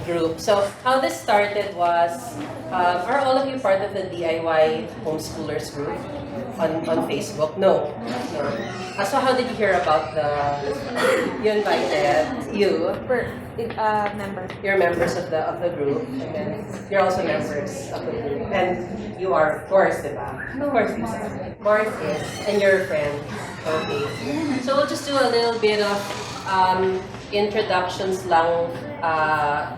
group. So how this started was, are all of you part of the DIY homeschoolers group on Facebook? No. So how did you hear about you invited, Members. you're members of the group, and then you're also members of the group. And you are, of course, diba? Of course, Lisa. Mars is, and you're a friend. Okay. So we'll just do a little bit of introductions lang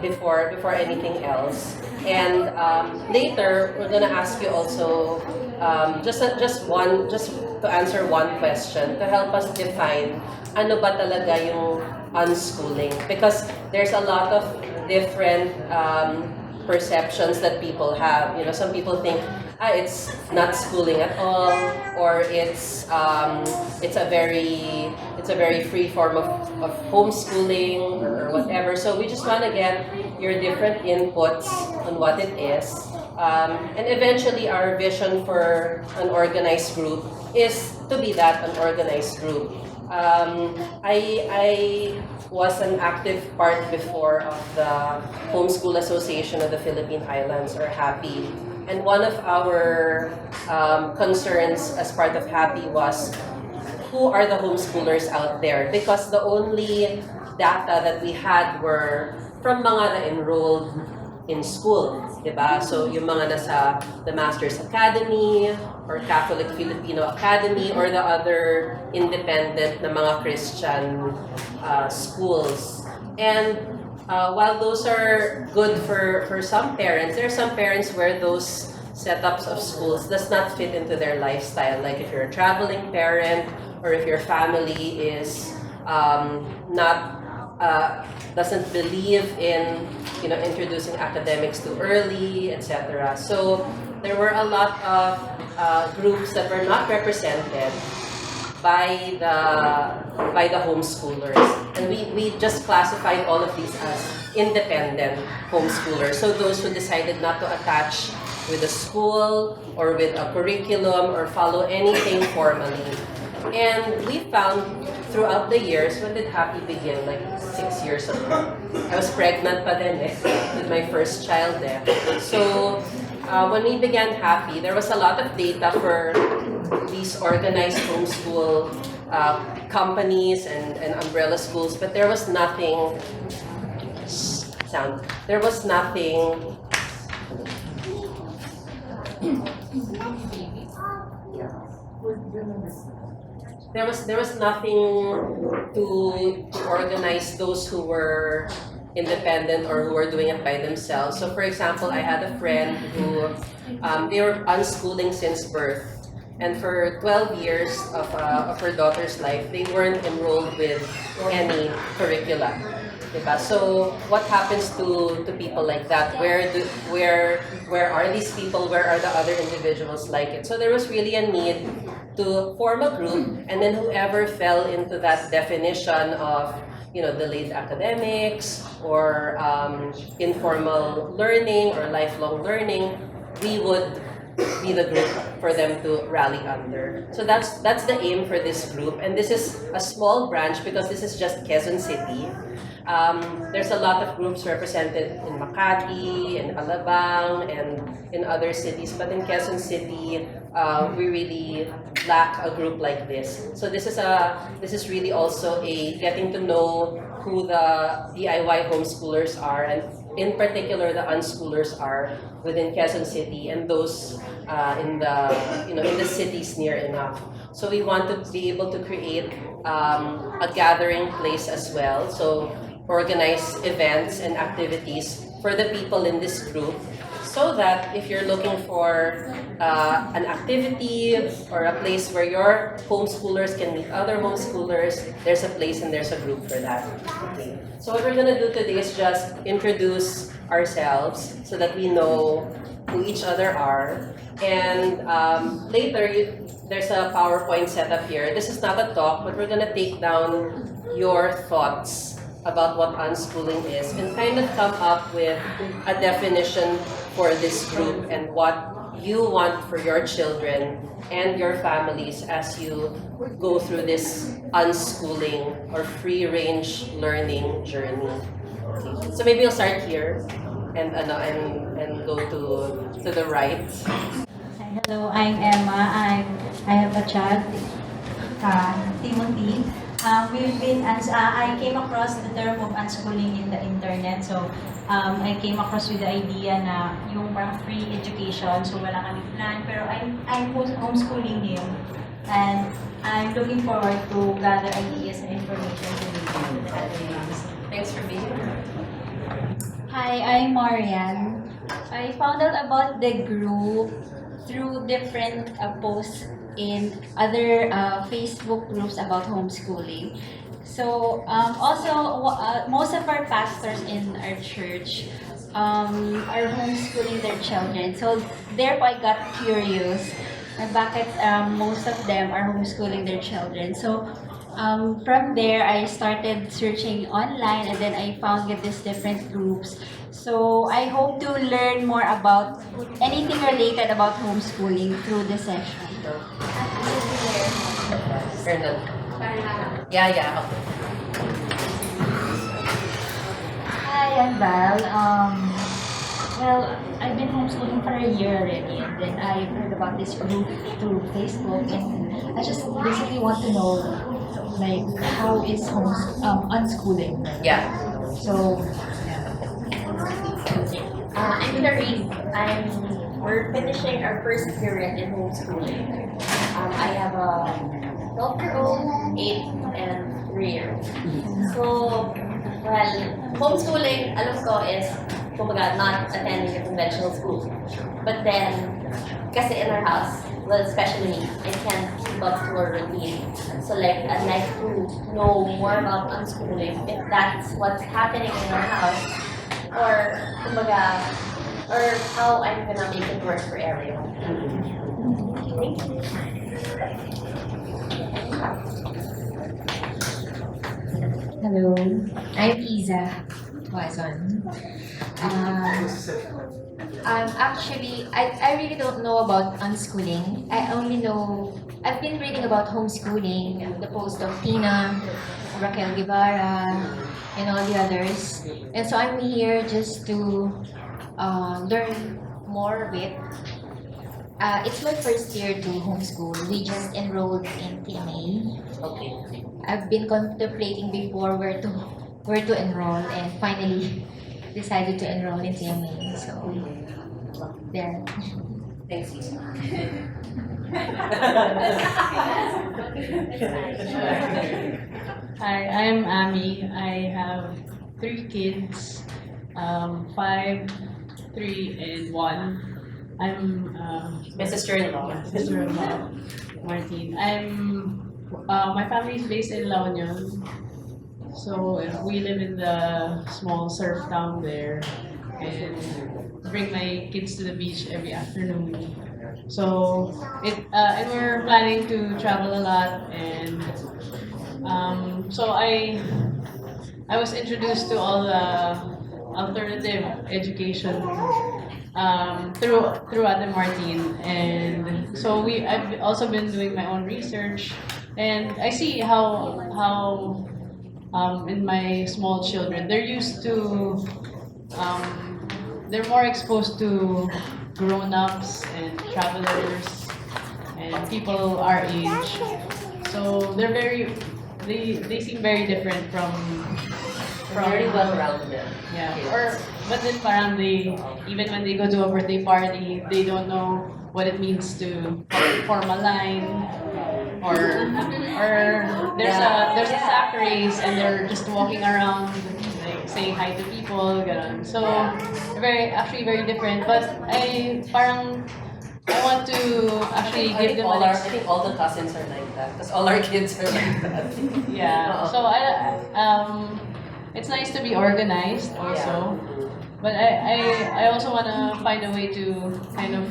before anything else. And later, we're gonna ask you also just to answer one question to help us define ano ba talaga yung unschooling, because there's a lot of different perceptions that people have. You know, some people think it's not schooling at all, or it's a very free form of homeschooling or whatever. So we just want to get your different inputs on what it is. And eventually, our vision for an organized group is to be that, an organized group. I was an active part before of the Homeschool Association of the Philippine Islands, or HAPI. And one of our concerns as part of HAPI was, who are the homeschoolers out there? Because the only data that we had were from mga na-enrolled in school, diba? So yung mga nasa the Masters Academy or Catholic Filipino Academy or the other independent na mga Christian schools. And while those are good for some parents, there are some parents where those setups of schools does not fit into their lifestyle. Like if you're a traveling parent, or if your family is doesn't believe in introducing academics too early, etc. So there were a lot of groups that were not represented by the homeschoolers, and we just classified all of these as independent homeschoolers. So those who decided not to attach with a school or with a curriculum or follow anything formally. And we found throughout the years, when did HAPI begin? Like 6 years ago. I was pregnant pa din with my first child there. So when we began HAPI, there was a lot of data for these organized homeschool companies and umbrella schools, but there was nothing. There was nothing. There was nothing to organize those who were independent or who were doing it by themselves. So for example, I had a friend who they were unschooling since birth, and for 12 years of her daughter's life, they weren't enrolled with any curricula. Diba? So what happens to people like that? Where are these people? Where are the other individuals like it? So there was really a need to form a group, and then whoever fell into that definition of delayed academics or informal learning or lifelong learning, we would be the group for them to rally under. So that's the aim for this group, and this is a small branch because this is just Quezon City. There's a lot of groups represented in Makati, in Alabang, and in other cities, but in Quezon City, we really lack a group like this. So this is really also a getting to know who the DIY homeschoolers are, and in particular the unschoolers are within Quezon City and those in the cities near enough. So we want to be able to create a gathering place as well. So organize events and activities for the people in this group, so that if you're looking for an activity or a place where your homeschoolers can meet other homeschoolers, there's a place and there's a group for that. Okay. So what we're going to do today is just introduce ourselves so that we know who each other are. And later, there's a PowerPoint setup here. This is not a talk, but we're going to take down your thoughts about what unschooling is and kind of come up with a definition for this group and what you want for your children and your families as you go through this unschooling or free-range learning journey. So maybe you'll start here and go to the right. Hi, hello, I'm Emma. I have a child, Timothy. I came across the term of unschooling in the internet. So, I came across with the idea na yung parang free education. So, wala kami plan. Pero I'm homeschooling him. And I'm looking forward to gather ideas and information related to that. Thanks for being here. Hi, I'm Marian. I found out about the group through different posts in other Facebook groups about homeschooling. So most of our pastors in our church are homeschooling their children. So therefore, I got curious na bakit most of them are homeschooling their children. So from there, I started searching online and then I found these different groups. So I hope to learn more about anything related about homeschooling through this session. Hernan. Yeah. Okay. Hi, I'm Val. Well, I've been homeschooling for a year already, and then I heard about this group through Facebook, and I just basically want to know, like, how is unschooling? Yeah. So, I'm Clarice. We're finishing our first period in homeschooling. I have a 12-year-old, 8, and 3-year-old. So, well, homeschooling, alam ko, is kumbaga not attending a conventional school. But then, kasi in our house, well, especially me, I can't keep up to a routine. So like, I'd like to know more about unschooling, if that's what's happening in our house, or kumbaga, or how I'm gonna make it work for everyone. Thank you. Hello, I'm Iza Wazon. I really don't know about unschooling. I only know, I've been reading about homeschooling, the post of Tina, Raquel Guevara, and all the others. And so I'm here just to learn more of it. It's my first year to homeschool. We just enrolled in TMA. Okay. I've been contemplating before where to enroll and finally decided to enroll in TMA. So there. Thanks, Isa. Hi, I'm Ami. I have 3 kids, 5, 3, and 1. I'm My sister-in-law. sister-in-law, Martin. My family is based in La Union, so we live in the small surf town there, and bring my kids to the beach every afternoon. So and we're planning to travel a lot, and so I was introduced to all the alternative education through Ate Martin, and so I've also been doing my own research, and I see how in my small children they're used to they're more exposed to grown-ups and travelers and people our age, so they seem very different from Very well-rounded. yeah, kids. but then parang even when they go to a birthday party, they don't know what it means to form a line, or there's a sack race and they're just walking around like saying hi to people, ganun. So actually very different. But I want to actually give them I think all the cousins are like that, because all our kids are like that. yeah. So it's nice to be organized also. But I also want to find a way to kind of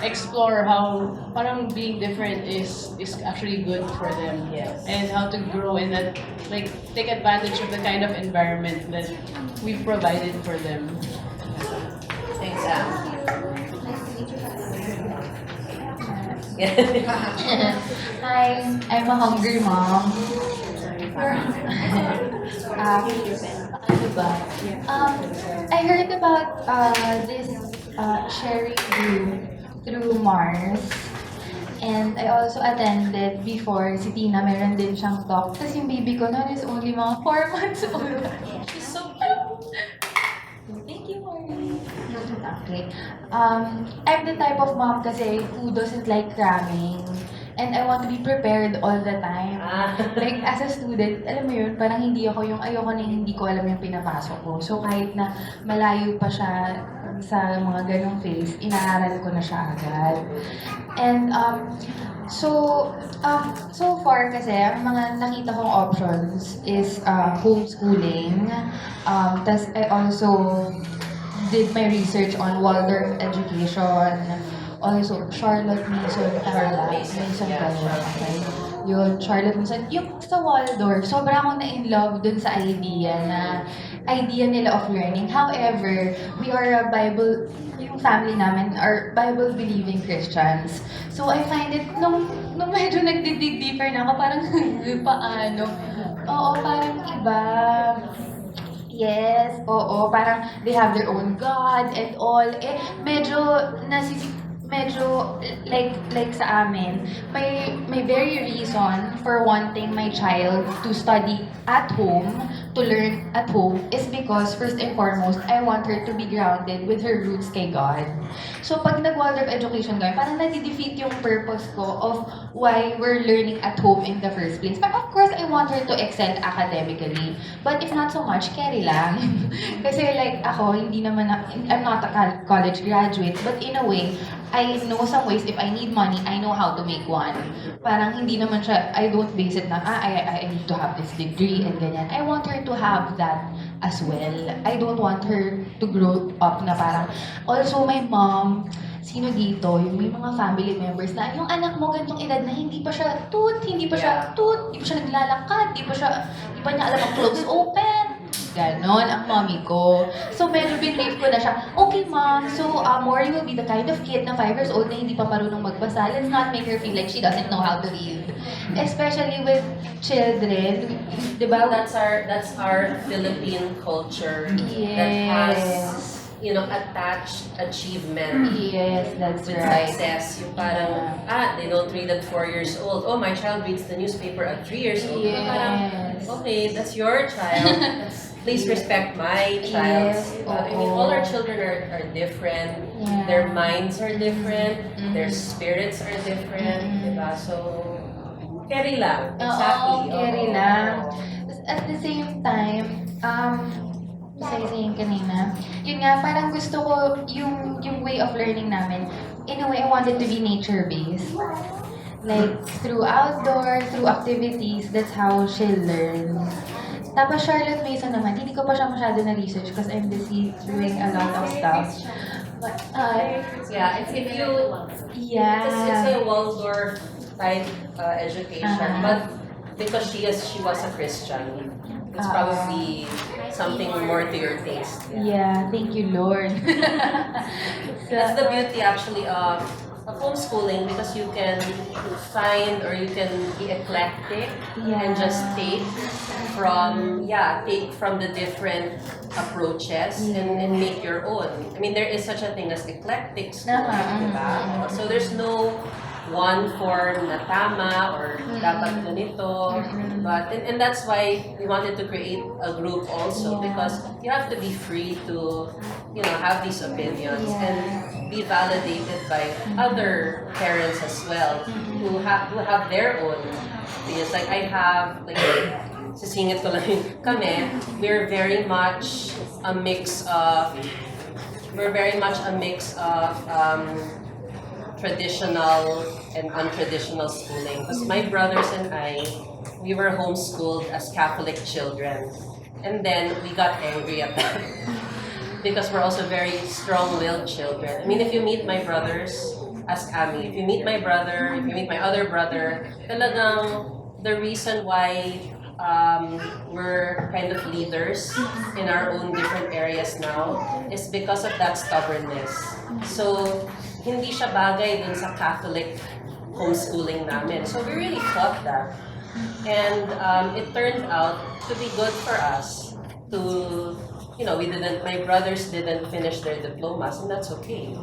explore how parang being different is actually good for them. Yes. And how to grow in that, like take advantage of the kind of environment that we've provided for them. Thanks, Sam. Hi, I'm a hungry mom. Ano ba? I heard about this sharing group through Mars. And I also attended before si Tina, meron din siyang talk. Tapos yung baby ko noon is only mga 4 months old. She's so cute. Thank you, Mari. Okay. I'm the type of mom kasi who doesn't like cramming. And I want to be prepared all the time. Like, as a student, alam mo yun, parang hindi ako yung ayoko na hindi ko alam yung pinapasok ko. So, kahit na malayo pa siya sa mga ganong phase, inaaral ko na siya agad. And, so far kasi, ang mga nakita kong options is homeschooling. Tas I also did my research on Waldorf education. Also, Charlotte Mason, Mason pala. Okay. Yun, Charlotte Mason. Yung sa Waldorf, sobrang akong na-in-love dun sa idea nila of learning. However, we are a Bible, yung family namin are Bible-believing Christians. So, I find it, nung medyo nagdidig deeper na ako, parang, paano? Oo, parang iba. Yes, oo, parang they have their own God and all. Medyo like sa amin, may very reason for wanting my child to study at home, to learn at home, is because first and foremost, I want her to be grounded with her roots kay God. So pag nag-Waldorf education kami, parang nadi-defeat yung purpose ko of why we're learning at home in the first place. But of course, I want her to excel academically. But if not so much, carry lang. Kasi like ako, I'm not a college graduate, but in a way, I know some ways if I need money, I know how to make one. Parang hindi naman siya, I don't base it na, I need to have this degree and ganyan. I want her to have that as well. I don't want her to grow up na parang, also my mom, sino dito, yung may mga family members na yung anak mo ganitong edad na hindi pa siya hindi pa siya naglalakad, hindi pa niya alam ang close open. Ganon ang mommy ko. So, medyo binrave ko na siya, okay mom, so Mori will be the kind of kid na 5 years old na hindi pa marunong magbasa. Let's not make her feel like she doesn't know how to read. Especially with children, di ba? That's our Philippine culture that has, attached achievement. Yes, that's With right. success, yung parang, they don't read at 4 years old. Oh, my child reads the newspaper at 3 years old. Yes. Parang, okay, that's your child. Please respect my child. Yes, I mean, all our children are different. Yeah. Their minds are different. Mhm. Their spirits are different. Mhm. Diba? So, carry lang. Exactly. Oo, carry lang. At the same time, saying kanina, yun nga, parang gusto ko yung way of learning namin, in a way, I want it to be nature-based. Like, through outdoor, through activities, that's how she'll learn. Tapos Charlotte Mason naman, hindi ko pa siya masyado na-research because I'm busy doing a lot of stuff. But, Yeah, if you... yeah. It's a Waldorf type education, Uh-huh. but because she was a Christian, it's Uh-huh. probably something more to your taste. Yeah, thank you, Lord. That's the beauty actually of homeschooling, because you can find or you can be eclectic and just take from the different approaches and make your own. I mean, there is such a thing as eclectic schooling, diba? So there's no one form na tama or dapat ganito. But and that's why we wanted to create a group also, because you have to be free to have these opinions and be validated by other parents as well who have their own opinions. Like I have sisingit ko lang kami, we're very much a mix of traditional and untraditional schooling. Because my brothers and I, we were homeschooled as Catholic children. And then we got angry at that. Because we're also very strong-willed children. I mean, if you meet my brothers, ask Ami, if you meet my brother, if you meet my other brother, talagang the reason why we're kind of leaders in our own different areas now is because of that stubbornness. So, hindi siya bagay dun sa Catholic homeschooling namin. So we really fought that. And it turned out to be good for us. to, my brothers didn't finish their diplomas, and that's okay.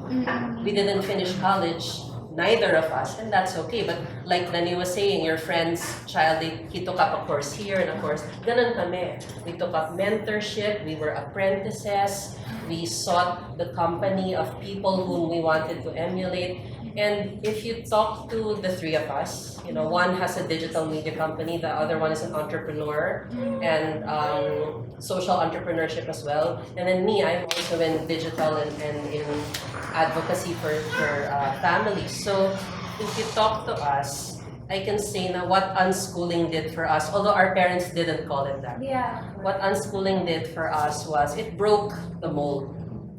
We didn't finish college, neither of us, and that's okay. But like Danny was saying, your friend's child, he took up a course here and a course. Ganun kami. We took up mentorship, we were apprentices, we sought the company of people whom we wanted to emulate. And if you talk to the three of us, one has a digital media company, the other one is an entrepreneur and social entrepreneurship as well. And then me, I'm also in digital and in advocacy for families. So if you talk to us, I can say now what unschooling did for us, although our parents didn't call it that. Yeah. What unschooling did for us was it broke the mold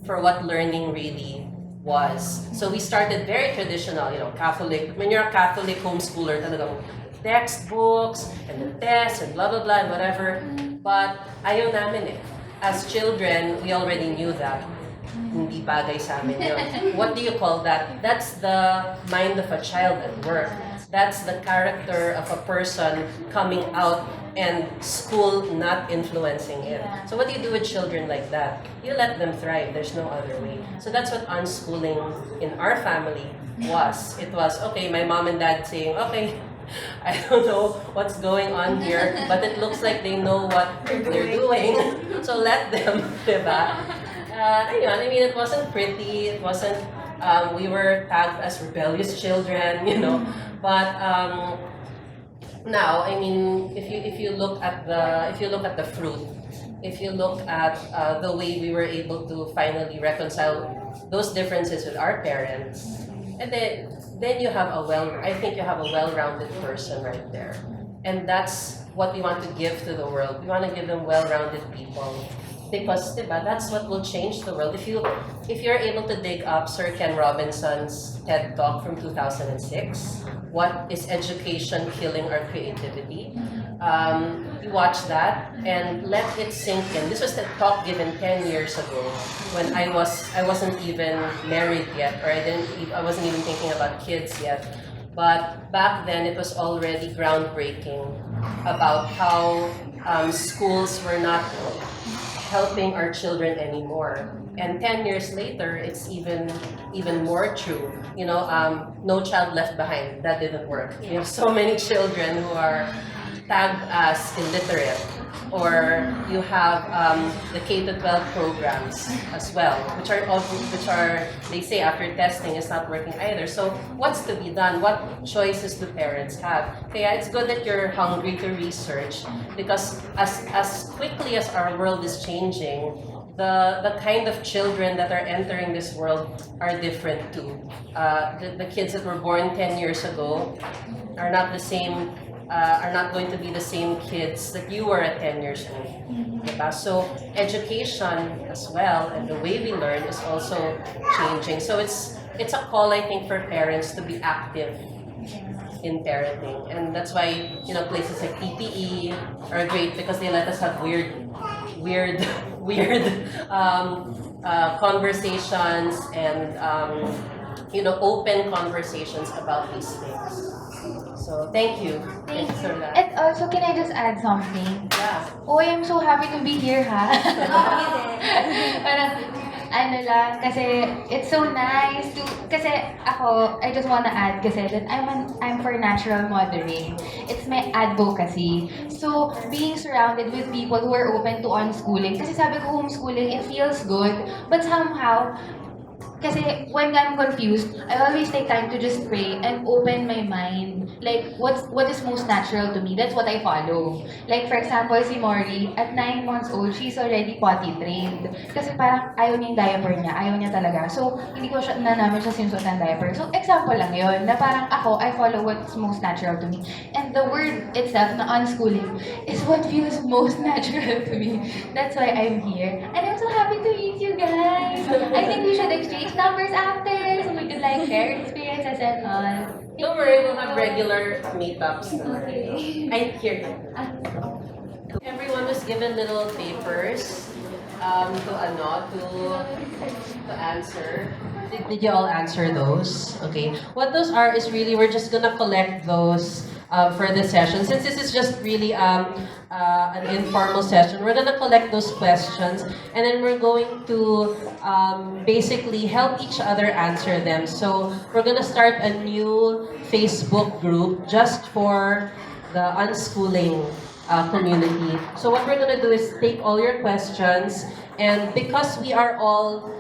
for what learning really was. So we started very traditional, Catholic. When you're a Catholic homeschooler, talagang textbooks and the tests and blah, blah, blah, and whatever. But ayaw namin eh. As children, we already knew that. Hindi bagay sa amin yun. What do you call that? That's the mind of a child at work. That's the character of a person coming out and school not influencing it. So what do you do with children like that? You let them thrive. There's no other way. So that's what unschooling in our family was. It was, okay, my mom and dad saying, okay, I don't know what's going on here, but it looks like they know what they're doing. So let them, diba? Ayun, I mean, it wasn't pretty. It wasn't, we were tagged as rebellious children, But now, I mean, if you look at the fruit, if you look at the way we were able to finally reconcile those differences with our parents, and then you have I think you have a well-rounded person right there, and that's what we want to give to the world. We want to give them well-rounded people. Because diba, that's what will change the world. If you're able to dig up Sir Ken Robinson's TED Talk from 2006, What is Education Killing Our Creativity? You watch that and let it sink in. This was the talk given 10 years ago when I wasn't even married yet, or I wasn't even thinking about kids yet. But back then it was already groundbreaking about how schools were not helping our children anymore. And 10 years later, it's even more true. No child left behind. That didn't work. We have so many children who are tagged as illiterate. Or you have the K-12 programs as well, which are they say after testing is not working either. So what's to be done? What choices do parents have? Okay, it's good that you're hungry to research, because as quickly as our world is changing, the kind of children that are entering this world are different too. The kids that were born 10 years ago are not the same. Are not going to be the same kids that you were at 10 years old. Diba? So education as well, and the way we learn is also changing. So it's a call, I think, for parents to be active in parenting, and that's why places like PPE are great, because they let us have weird conversations and open conversations about these things. So thank you. Thanks for that. And also, can I just add something? Yeah. Oh, I'm so happy to be here, ha? Parang, kasi it's so nice to, kasi ako, I just wanna add kasi that I'm for natural mothering. It's my advocacy. So, being surrounded with people who are open to unschooling, kasi sabi ko homeschooling, it feels good, but somehow, kasi when I'm confused, I always take time to just pray and open my mind. Like, what is most natural to me? That's what I follow. Like, for example, si Mori, at 9 months old, she's already potty trained. Kasi parang ayaw niya yung diaper niya. Ayaw niya talaga. So, hindi ko namin siya sinusuot ng diaper. So, example lang yun, na parang ako, I follow what's most natural to me. And the word itself, na unschooling, is what feels most natural to me. That's why I'm here. And I'm so happy to meet you guys. I think we should exchange numbers after so we could share experiences and all. Don't worry, we'll have regular meetups. I hear you. Everyone was given little papers to answer. Did you all answer those? Okay. What those are is really, we're just gonna collect those for the session. Since this is just really an informal session, we're gonna collect those questions and then we're going to basically help each other answer them. So we're gonna start a new Facebook group just for the unschooling community. So what we're gonna do is take all your questions, and because we are all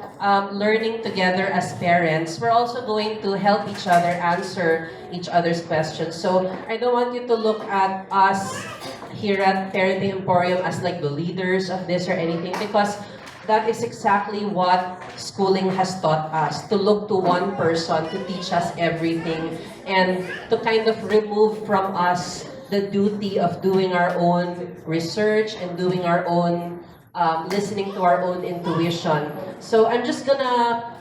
learning together as parents, we're also going to help each other answer each other's questions. So I don't want you to look at us here at Parenting Emporium as like the leaders of this or anything, because that is exactly what schooling has taught us, to look to one person to teach us everything and to kind of remove from us the duty of doing our own research and doing our own listening to our own intuition. So I'm just gonna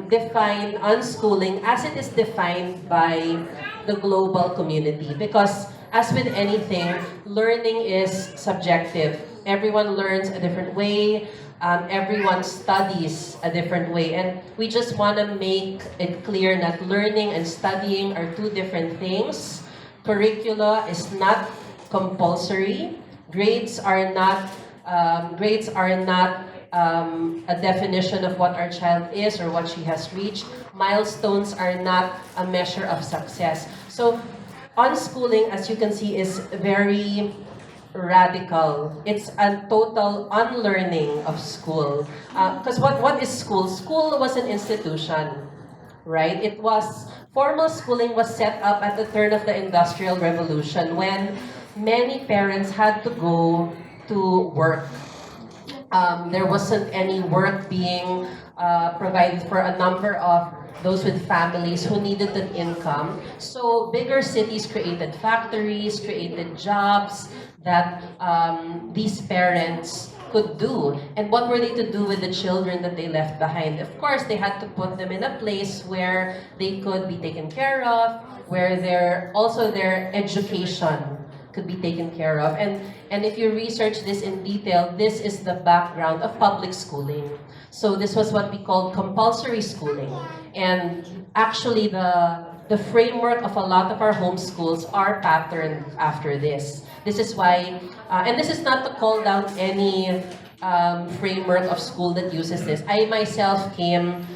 define unschooling as it is defined by the global community, because as with anything, learning is subjective. Everyone learns a different way, everyone studies a different way, and we just want to make it clear that learning and studying are two different things. Curricula is not compulsory. Grades are not a definition of what our child is or what she has reached. Milestones are not a measure of success. So unschooling, as you can see, is very radical. It's a total unlearning of school. Because what is school? School was an institution, right? Formal schooling was set up at the turn of the Industrial Revolution when many parents had to go to work. There wasn't any work being provided for a number of those with families who needed an income. So bigger cities created factories, created jobs that these parents could do. And what were they to do with the children that they left behind? Of course, they had to put them in a place where they could be taken care of, where their education could be taken care of. And if you research this in detail, this is the background of public schooling. So this was what we call compulsory schooling. And actually the framework of a lot of our homeschools are patterned after this. This is why, and this is not to call down any framework of school that uses this. I myself came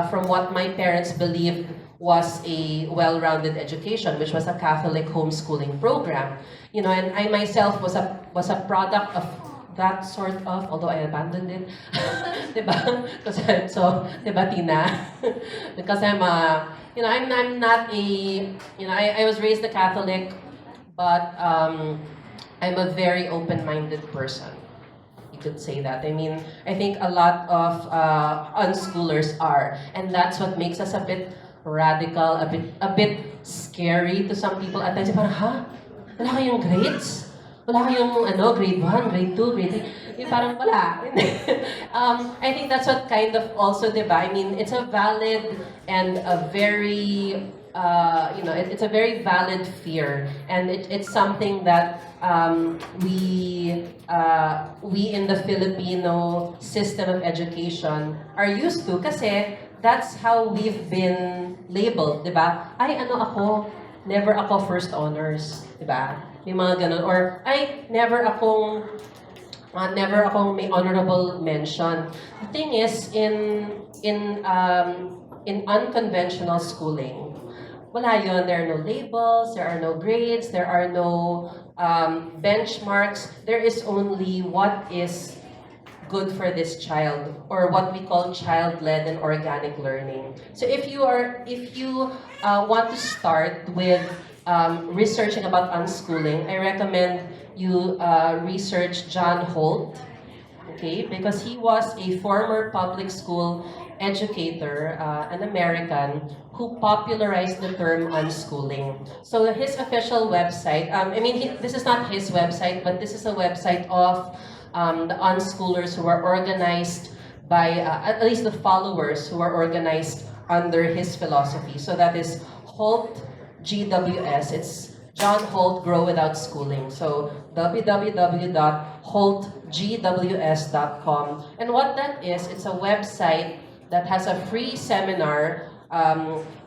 from what my parents believed was a well-rounded education, which was a Catholic homeschooling program. You know, and I myself was a product of that sort of, although I abandoned it. Diba? Because I'm so, diba, Tina? Because I'm not I was raised a Catholic, but I'm a very open-minded person. You could say that. I mean, I think a lot of unschoolers are, and that's what makes us a bit radical, a bit scary to some people. At times, parang, ha? Wala kayong grades? Wala kayong grade 1, grade 2, grade 3? Parang wala. I think that's what kind of also, diba? I mean, it's a valid and a very, it's a very valid fear. And it's something that we in the Filipino system of education are used to, kasi that's how we've been labeled, diba? Ay, ako, never ako first honors, diba? May mga ganun. Or, ay, never akong may honorable mention. The thing is, in unconventional schooling, wala yun. There are no labels, there are no grades, there are no benchmarks. There is only what is good for this child, or what we call child-led and organic learning. So if you want to start with researching about unschooling, I recommend you research John Holt, okay? Because he was a former public school educator, an American, who popularized the term unschooling. So his official website, this is not his website, but this is a website of the unschoolers who are organized by, at least the followers who are organized under his philosophy. So that is Holt GWS. It's John Holt Grow Without Schooling. So www.holtgws.com. And what that is, it's a website that has a free seminar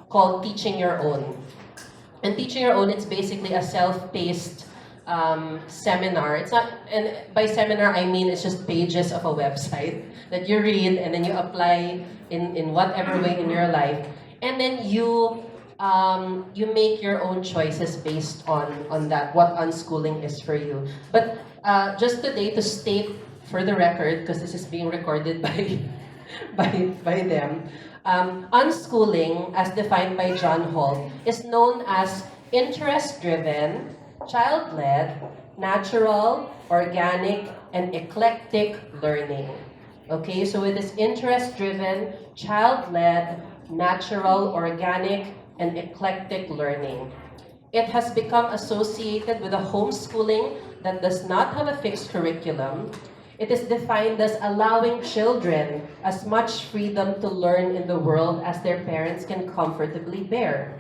called Teaching Your Own. And Teaching Your Own, it's basically a self-paced seminar. It's not, and by seminar I mean it's just pages of a website that you read and then you apply in whatever way in your life, and then you make your own choices based on that, what unschooling is for you. But just today, to state for the record, because this is being recorded by by them, unschooling, as defined by John Holt, is known as interest-driven, child-led, natural, organic, and eclectic learning. Okay, so it is interest-driven, child-led, natural, organic, and eclectic learning. It has become associated with a homeschooling that does not have a fixed curriculum. It is defined as allowing children as much freedom to learn in the world as their parents can comfortably bear.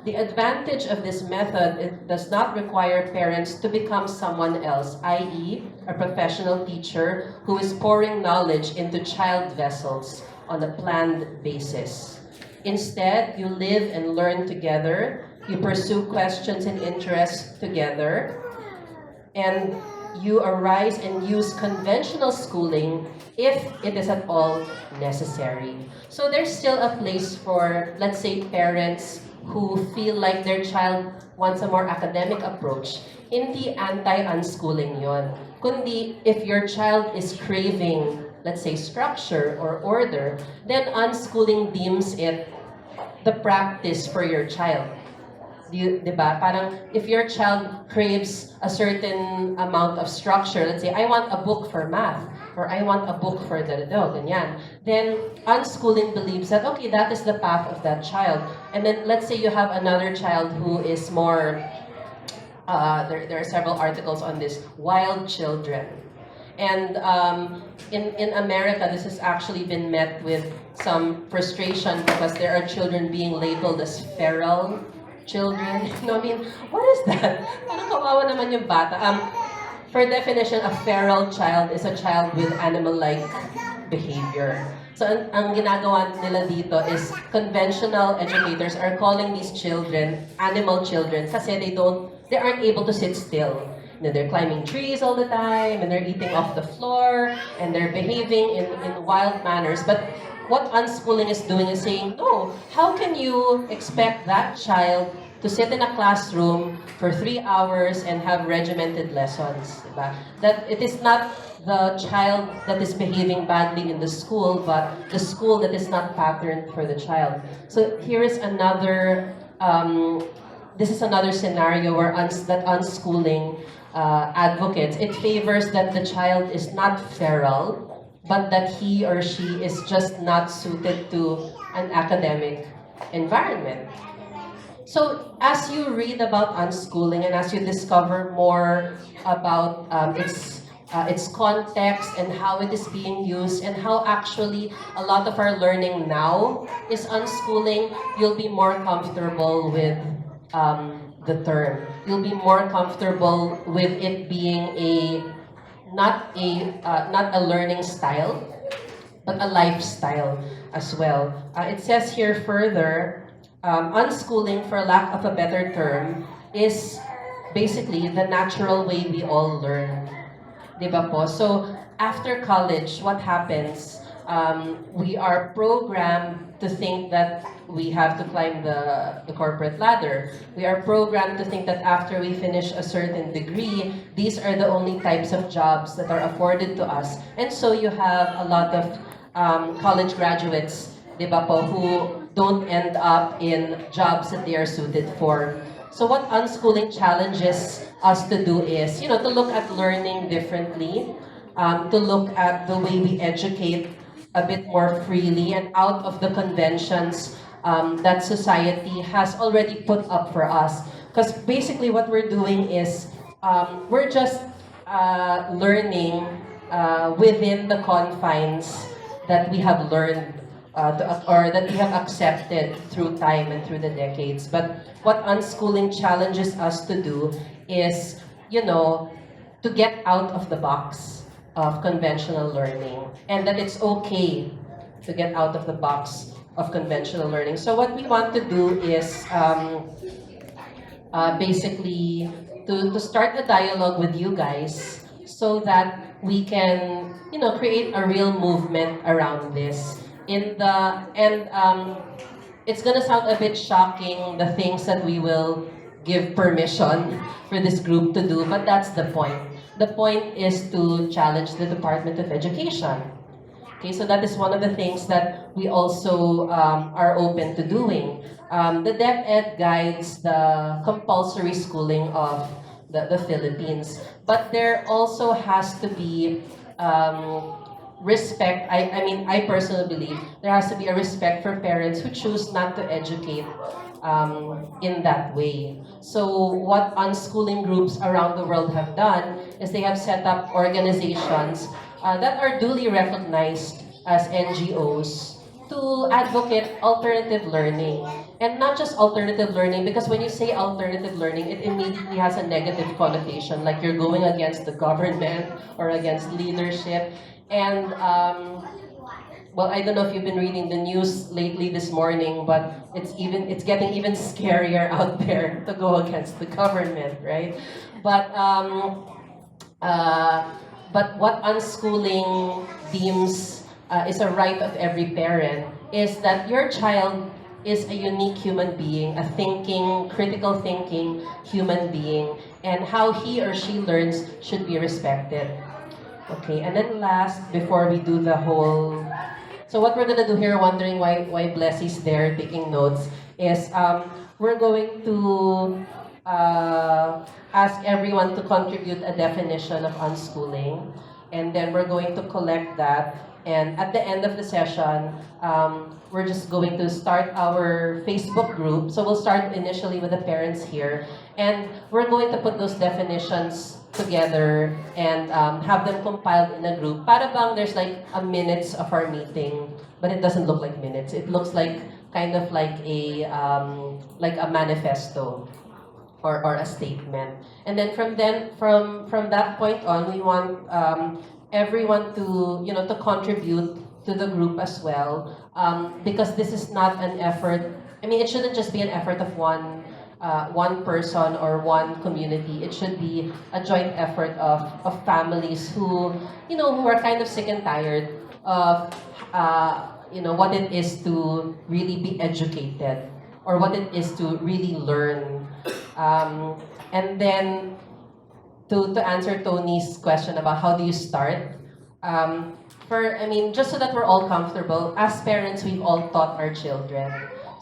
The advantage of this method, it does not require parents to become someone else, i.e., a professional teacher who is pouring knowledge into child vessels on a planned basis. Instead, you live and learn together, you pursue questions and interests together, and you arise and use conventional schooling if it is at all necessary. So there's still a place for, let's say, parents who feel like their child wants a more academic approach. Hindi anti-unschooling yon. Kundi, if your child is craving, let's say, structure or order, then unschooling deems it the practice for your child. Diba? Parang if your child craves a certain amount of structure, let's say, I want a book for math, or I want a book for ganyan. Then unschooling believes that, okay, that is the path of that child. And then let's say you have another child who is more, there are several articles on this, wild children. And in America, this has actually been met with some frustration because there are children being labeled as feral children. I mean, what is that? Parang kawawa naman yung bata. For definition, a feral child is a child with animal-like behavior. So ang ginagawa nila dito is conventional educators are calling these children animal children kasi they aren't able to sit still. They're climbing trees all the time, and they're eating off the floor, and they're behaving in wild manners. But what unschooling is doing is saying, no, how can you expect that child to sit in a classroom for 3 hours and have regimented lessons? Diba? That it is not the child that is behaving badly in the school, but the school that is not patterned for the child. So here is another, this is another scenario where that unschooling advocates, it favors that the child is not feral, but that he or she is just not suited to an academic environment. So as you read about unschooling and as you discover more about its context and how it is being used and how actually a lot of our learning now is unschooling, you'll be more comfortable with the term. You'll be more comfortable with it being not a learning style, but a lifestyle as well. It says here further, unschooling, for lack of a better term, is basically the natural way we all learn. Diba po? So after college, what happens? We are programmed to think that we have to climb the corporate ladder. We are programmed to think that after we finish a certain degree, these are the only types of jobs that are afforded to us. And so you have a lot of college graduates, diba po, who don't end up in jobs that they are suited for. So what unschooling challenges us to do is, to look at learning differently, to look at the way we educate a bit more freely and out of the conventions that society has already put up for us. Because basically what we're doing is we're just learning within the confines that we have learned or that we have accepted through time and through the decades. But what unschooling challenges us to do is, to get out of the box of conventional learning, and that it's okay to get out of the box of conventional learning. So what we want to do is basically to start a dialogue with you guys so that we can, create a real movement around this. It's gonna sound a bit shocking, the things that we will give permission for this group to do, but that's the point. The point is to challenge the Department of Education. Okay, so that is one of the things that we also are open to doing. The DepEd guides the compulsory schooling of the Philippines, but there also has to be respect. I personally believe there has to be a respect for parents who choose not to educate in that way. So what unschooling groups around the world have done is they have set up organizations that are duly recognized as NGOs to advocate alternative learning. And not just alternative learning, because when you say alternative learning, it immediately has a negative connotation, like you're going against the government or against leadership. And well, I don't know if you've been reading the news lately this morning, but it's getting even scarier out there to go against the government, right? But what unschooling deems is a right of every parent is that your child is a unique human being, a thinking, critical thinking human being, and how he or she learns should be respected. Okay, and then last, before we do the whole... So what we're gonna do here, wondering why Blessie's there taking notes, is we're going to ask everyone to contribute a definition of unschooling, and then we're going to collect that. And at the end of the session, we're just going to start our Facebook group. So we'll start initially with the parents here, and we're going to put those definitions together and have them compiled in a group. Para bang there's like a minutes of our meeting, but it doesn't look like minutes. It looks like kind of like a manifesto or a statement. And then from that point on, we want everyone to contribute to the group as well, because this is not an effort. I mean, it shouldn't just be an effort of one person or one community. It should be a joint effort of families who are kind of sick and tired of what it is to really be educated or what it is to really learn. And then to answer Tony's question about how do you start, just so that we're all comfortable, as parents, we've all taught our children.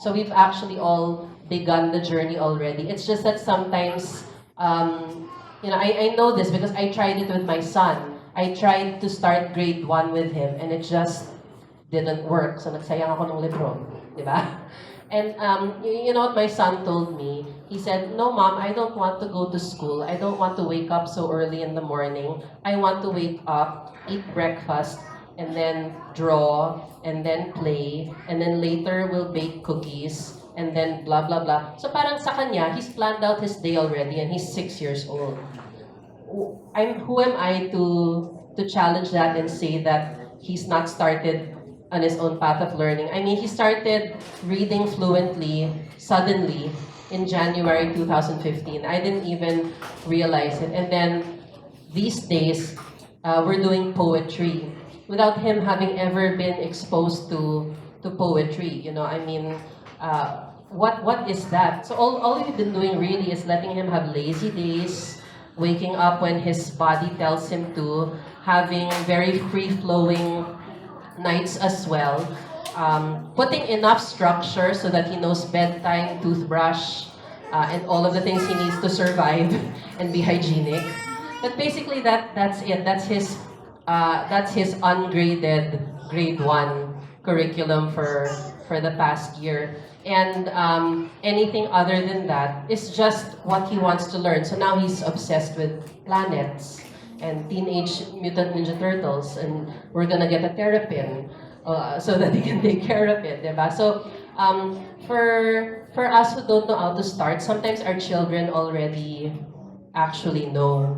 So we've actually all begun the journey already. It's just that sometimes, I know this because I tried it with my son. I tried to start grade 1 with him and it just didn't work. So nagsayang ako ng libro, di ba? And you know what my son told me? He said, "No, Mom, I don't want to go to school. I don't want to wake up so early in the morning. I want to wake up, eat breakfast, and then draw, and then play, and then later we'll bake cookies, and then blah, blah, blah." So parang sa kanya, he's planned out his day already, and he's 6 years old. Who am I to challenge that and say that he's not started on his own path of learning? I mean, he started reading fluently suddenly in January 2015. I didn't even realize it. And then these days, we're doing poetry without him having ever been exposed to poetry. What is that? So all we've been doing really is letting him have lazy days, waking up when his body tells him to, having very free-flowing nights as well, putting enough structure so that he knows bedtime, toothbrush, and all of the things he needs to survive and be hygienic. But basically that's it. That's his ungraded grade 1 curriculum for the past year. And anything other than that is just what he wants to learn. So now he's obsessed with planets and Teenage Mutant Ninja Turtles, and we're gonna get a Terrapin so that he can take care of it, diba? So for us who don't know how to start, sometimes our children already actually know.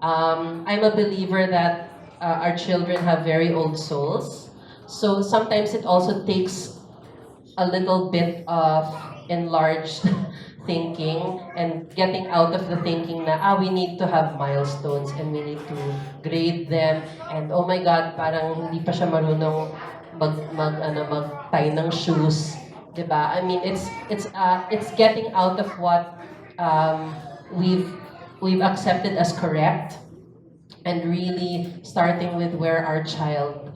I'm a believer that our children have very old souls, so sometimes it also takes a little bit of enlarged thinking and getting out of the thinking na we need to have milestones and we need to grade them and oh my God, parang hindi pa siya marunong mag-tie ng shoes, 'di ba? I mean, it's getting out of what we've accepted as correct and really starting with where our child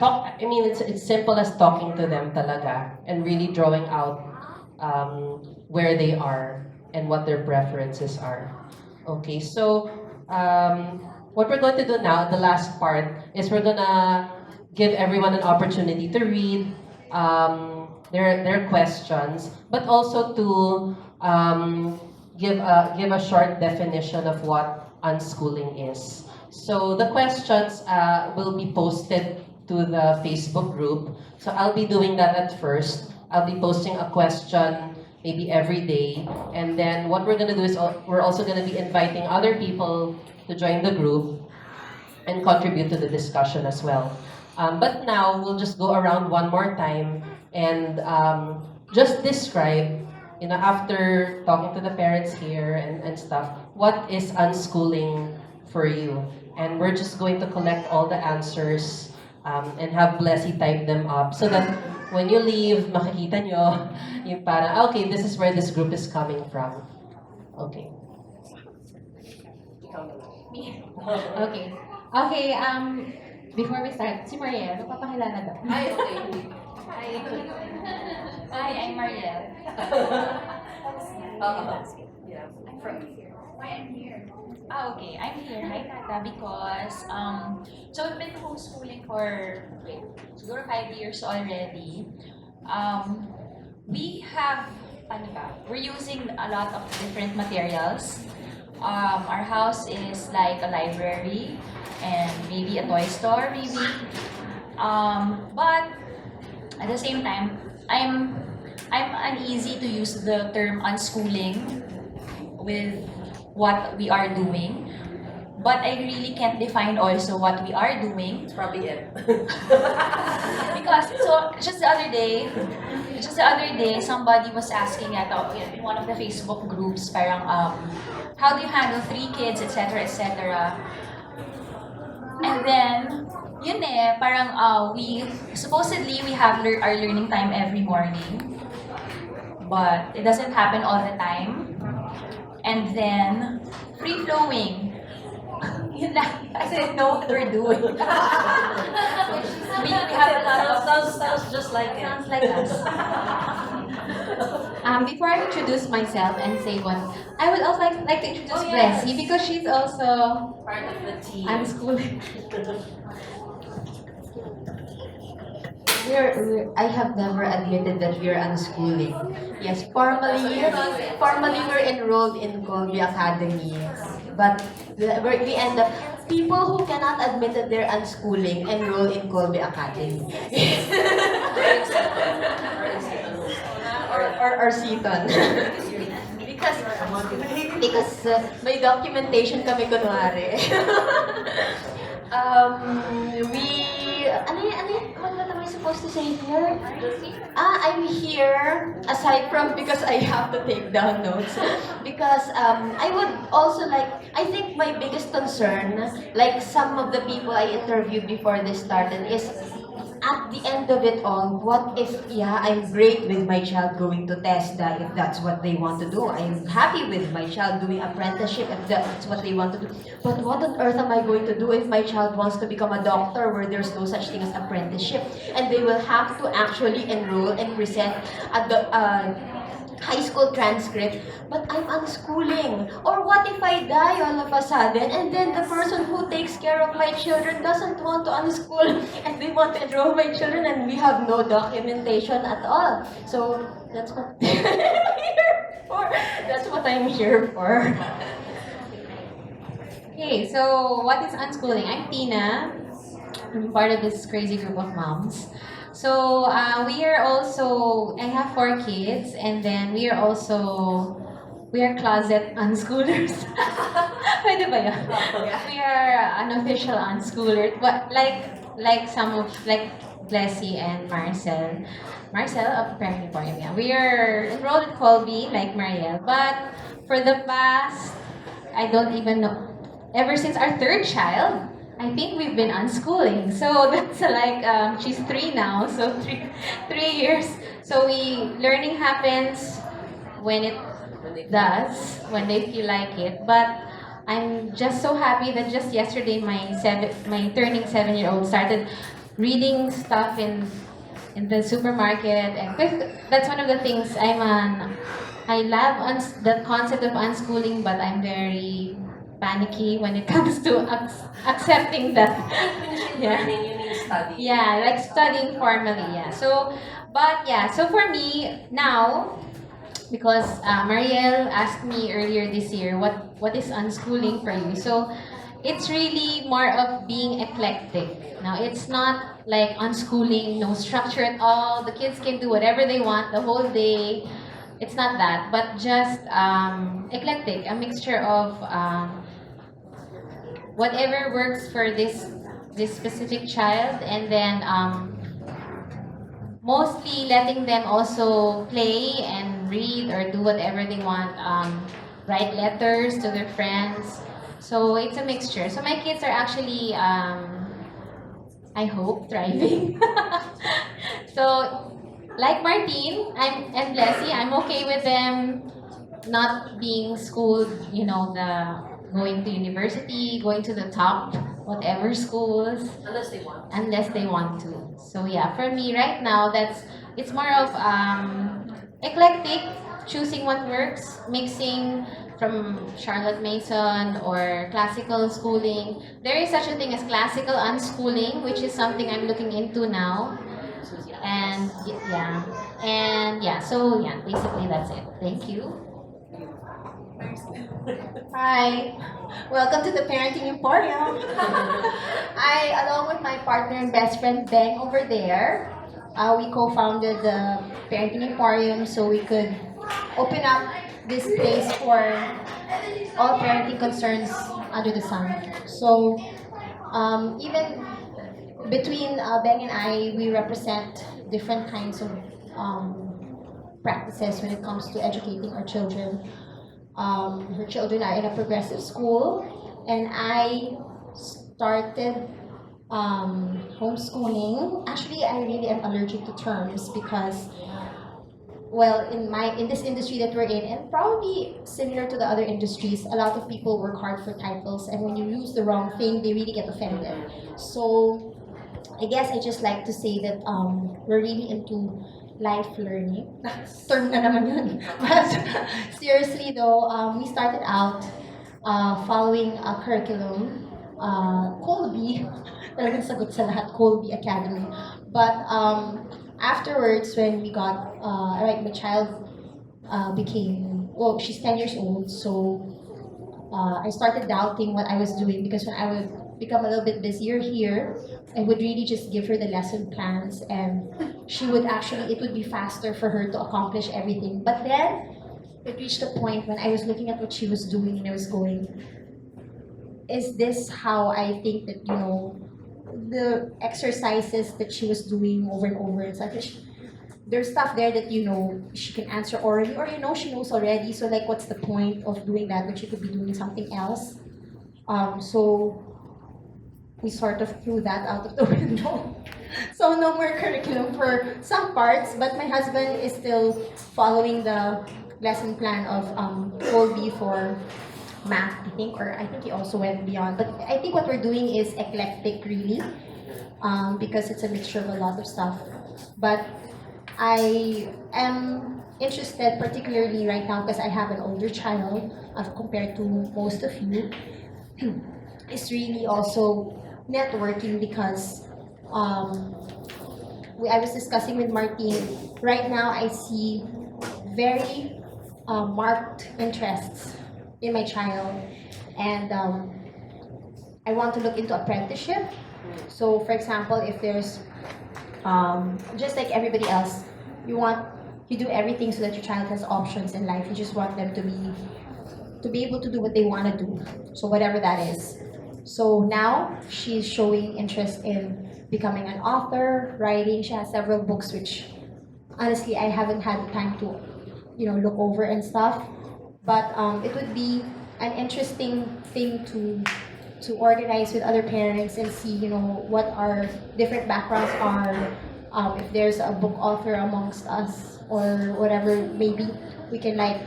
talk. I mean, it's simple as talking to them talaga and really drawing out where they are and what their preferences are. Okay, so what we're going to do now, the last part, is we're gonna give everyone an opportunity to read their questions, but also to give a short definition of what unschooling is. So the questions will be posted to the Facebook group. So I'll be doing that at first. I'll be posting a question maybe every day. And then what we're going to do is we're also going to be inviting other people to join the group and contribute to the discussion as well. But now we'll just go around one more time and just describe, after talking to the parents here and stuff, what is unschooling for you? And we're just going to collect all the answers and have Blessy type them up so that when you leave, makikita nyo yung parang, okay, this is where this group is coming from. Okay. Okay. Okay, before we start, si Mariel, magpapakilala daw. Ay, okay. Hi, I'm Mariel. Yeah. Okay. I'm here. Hi, Tata, because so we've been homeschooling for siguro 5 years already. We have we're using a lot of different materials. Our house is like a library and maybe a toy store, maybe. But at the same time, I'm uneasy to use the term unschooling with what we are doing, but I really can't define also what we are doing It's probably it. because just the other day somebody was asking in one of the Facebook groups parang how do you handle 3 kids, etc., etc. And then parang we supposedly we have our learning time every morning, but it doesn't happen all the time. And then, free-flowing. Yun lang. I don't know what we're doing. we have a lot of... Sounds just like it. Sounds like us. Before I introduce myself and say what, I would also like to introduce yes. Blessy because she's also Part of the team. unschooling. I have never admitted that we are unschooling. Yes, formally we're enrolled in Colby Academy. But we end up, people who cannot admit that they're unschooling enroll in Colby Academy. or Seaton. because may documentation kami kunwari. What am I supposed to say here? I'm here, aside from because I have to take down notes, because I would also I think my biggest concern, like some of the people I interviewed before this started, is at the end of it all, what if, I'm great with my child going to TESDA if that's what they want to do. I'm happy with my child doing apprenticeship if that's what they want to do. But what on earth am I going to do if my child wants to become a doctor where there's no such thing as apprenticeship? And they will have to actually enroll and present a high school transcript, but I'm unschooling. Or what if I die all of a sudden and then the person who takes care of my children doesn't want to unschool and they want to enroll my children and we have no documentation at all. So that's what I'm here for. That's what I'm here for. Okay, so what is unschooling? I'm Tina. I'm part of this crazy group of moms. So we are also, I have 4 kids, and then we are closet unschoolers. Pwede ba yan? We are unofficial unschoolers, but like Blessy and Marcel. Marcel of Parenting Emporium, yeah. We are enrolled at Colby, like Mariel. But for the past, I don't even know, ever since our third child, I think we've been unschooling. So that's like, she's 3 now, so 3 years. So learning happens when it does, when they feel like it. But I'm just so happy that just yesterday my turning 7-year-old started reading stuff in the supermarket, and that's one of the things I love the concept of unschooling, but I'm very panicky when it comes to accepting that. Yeah. Learning, you mean study. Yeah, like studying formally, yeah. So for me now, because Mariel asked me earlier this year, what is unschooling for you? So it's really more of being eclectic. Now, it's not like unschooling, no structure at all. The kids can do whatever they want the whole day. It's not that, but just eclectic, a mixture of whatever works for this specific child, and then mostly letting them also play and read or do whatever they want, write letters to their friends. So it's a mixture. So my kids are actually, I hope, thriving. So like Martine and Blessy, I'm okay with them not being schooled, going to university, going to the top, whatever schools, Unless they want. to. So yeah, for me right now, it's more of eclectic, choosing what works, mixing from Charlotte Mason or classical schooling. There is such a thing as classical unschooling, which is something I'm looking into now. And so basically that's it. Thank you. Hi, welcome to the Parenting Emporium. I, along with my partner and best friend Beng over there, we co-founded the Parenting Emporium so we could open up this space for all parenting concerns under the sun. So even between Beng and I, we represent different kinds of practices when it comes to educating our children. Her children are in a progressive school, and I started homeschooling. Actually, I really am allergic to terms because, well, in this industry that we're in, and probably similar to the other industries, a lot of people work hard for titles, and when you use the wrong thing, they really get offended. So I guess I just like to say that we're really into life learning. Term na naman yun. But seriously though, we started out following a curriculum, Colby, talagang sagot sa lahat, Colby Academy. But afterwards, when we got, my child she's 10 years old, so I started doubting what I was doing, because when I would become a little bit busier here, I would really just give her the lesson plans, and it would be faster for her to accomplish everything. But then it reached a point when I was looking at what she was doing, and I was going, is this how I think that, the exercises that she was doing over and over, it's like there's stuff there that she can answer orally, or she knows already, so like what's the point of doing that when she could be doing something else? So we sort of threw that out of the window. So no more curriculum for some parts, but my husband is still following the lesson plan of Colby for math, I think, or I think he also went beyond. But I think what we're doing is eclectic, really, because it's a mixture of a lot of stuff. But I am interested, particularly right now, because I have an older child, as compared to most of you, is really also networking, because I was discussing with Martine, right now I see very marked interests in my child, and I want to look into apprenticeship. So for example, if there's just like everybody else, you do everything so that your child has options in life. You just want them to be able to do what they want to do, so whatever that is. So now she's showing interest in becoming an author, writing. She has several books which honestly I haven't had the time to, look over and stuff. But it would be an interesting thing to organize with other parents and see, what our different backgrounds are. If there's a book author amongst us or whatever, maybe we can like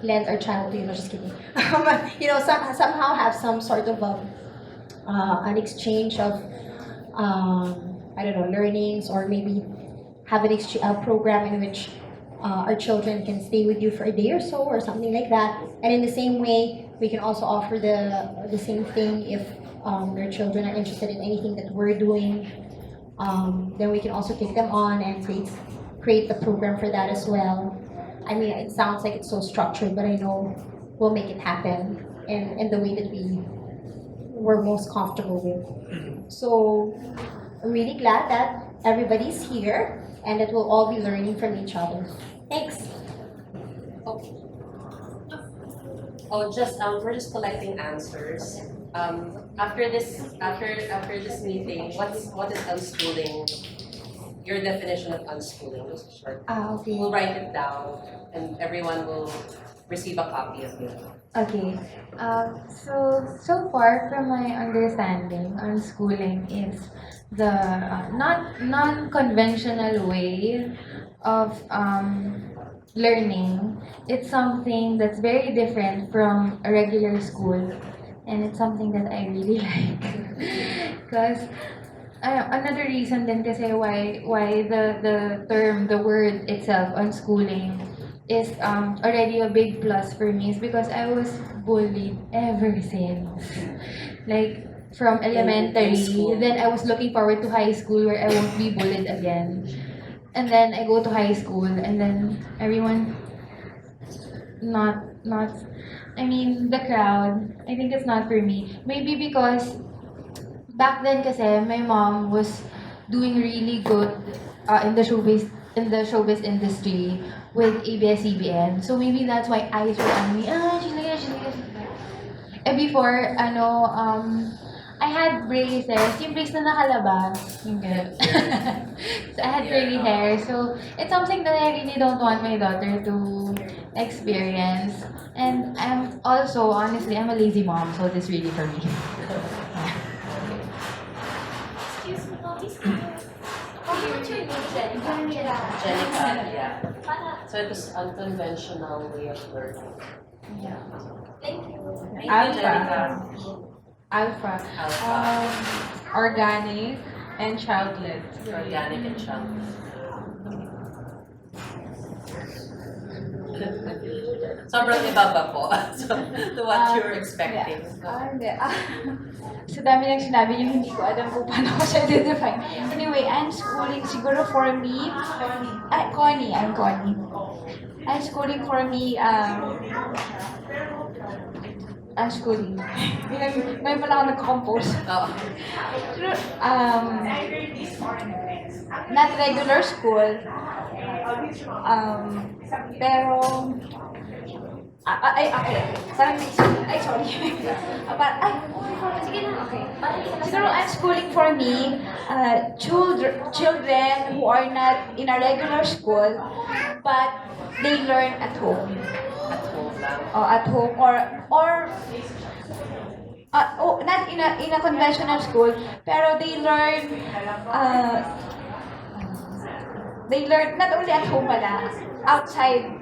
lend our child to, just kidding. Somehow have some sort of an exchange of, I don't know, learnings, or maybe have a program in which our children can stay with you for a day or so or something like that. And in the same way, we can also offer the same thing if their children are interested in anything that we're doing. Then we can also take them on and create the program for that as well. I mean, it sounds like it's so structured, but I know we'll make it happen in the way that we're most comfortable with. So I'm really glad that everybody's here and that we'll all be learning from each other. Thanks. We're just collecting answers. After this meeting, what is unschooling? Your definition of unschooling, just short. Okay. We'll write it down, and everyone will receive a copy of it. Okay. So far from my understanding, unschooling is the not non-conventional way of learning. It's something that's very different from a regular school, and it's something that I really like. Because another reason din kasi why the word itself, unschooling, is already a big plus for me is because I was bullied ever since. Like from elementary, then I was looking forward to high school where I won't be bullied again. And then I go to high school and then everyone the crowd, I think it's not for me. Maybe because back then kasi my mom was doing really good in the showbiz industry with ABS-CBN. So maybe that's why eyes were on me. She's like. And before, I had braces. Yung brace na nakalabas. Yung ganun. So I had curly hair. So it's something that I really don't want my daughter to experience. And I'm also, honestly, I'm a lazy mom. So this really for me. Excuse me, what's your name? Jenica, yeah. So it is unconventional way of learning. Yeah. Thank you. Thank you, Jenica. Alpha. Organic and child-led. Organic and child. Sobrang ibaba po to what you're expecting. Hindi. Sa dami lang sinabi niyo, hindi ko alam kung paano ko siya define. Anyway, unschooling siguro for me, Connie. Unschooling for me, unschooling. Ngayon pala ako nag-compose. Not regular school. Pero, okay. Parang sorry. Sige na, okay. Siguro unschooling for me, children who are not in a regular school, but they learn at home. At home or not in a conventional school, pero they learn not only at home pala, outside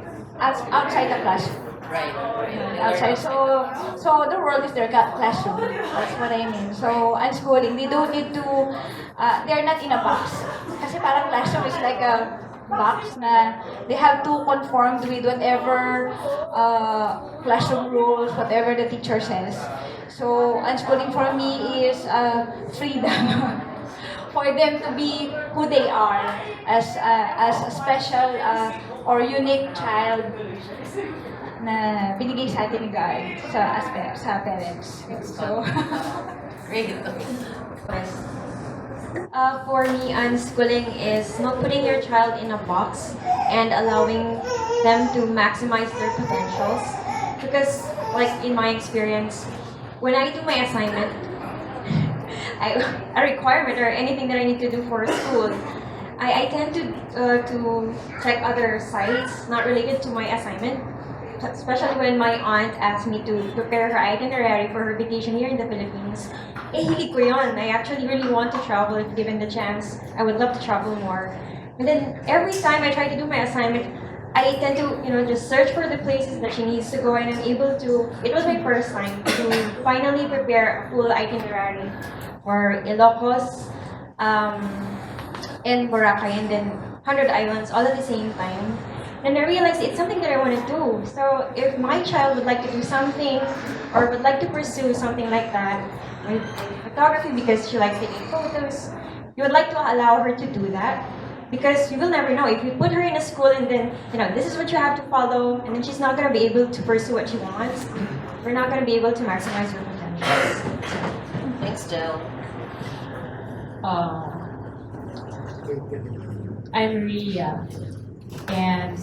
the classroom. Right. Outside. So the world is their classroom. That's what I mean. So unschooling, they don't need to they're not in a box. Kasi parang classroom is like a box na they have to conform with whatever classroom rules, whatever the teacher says. So unschooling for me is freedom for them to be who they are as a special or unique child na binigay sa atin ni God sa parents. So, Great. For me, unschooling is not putting your child in a box and allowing them to maximize their potentials. Because, like in my experience, when I do my assignment, a requirement or anything that I need to do for school, I tend to check other sites not related to my assignment, especially when my aunt asked me to prepare her itinerary for her vacation here in the Philippines. Eh, hilig ko yun. I actually really want to travel if given the chance. I would love to travel more. And then every time I try to do my assignment, I tend to, just search for the places that she needs to go, and I'm able to. It was my first time to finally prepare a full itinerary for Ilocos, and Boracay, and then 100 Islands all at the same time. And I realized it's something that I want to do. So if my child would like to do something or would like to pursue something like that, with photography because she likes taking photos, you would like to allow her to do that. Because you will never know. If you put her in a school and then, this is what you have to follow, and then she's not going to be able to pursue what she wants, we're not going to be able to maximize her potential. Thanks, Jill. I'm Ria, and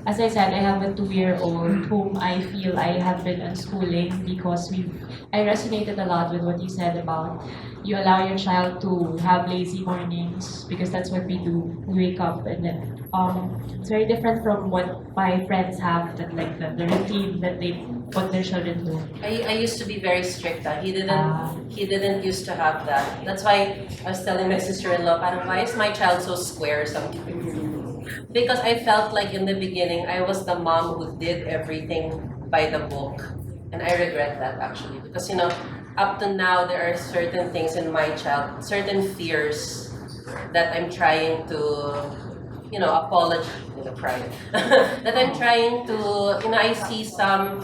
as I said, I have a 2-year-old whom I feel I have been unschooling because I resonated a lot with what you said about you allow your child to have lazy mornings because that's what we do. We wake up and then it's very different from what my friends have, that like the routine that they put their children through. I used to be very strict. He didn't used to have that. That's why I was telling my sister-in-law, parang, why is my child so square sometimes? Because I felt like in the beginning, I was the mom who did everything by the book. And I regret that actually. Because, up to now, there are certain things in my child, certain fears that I'm trying to, apologize, that I'm trying to, I see some,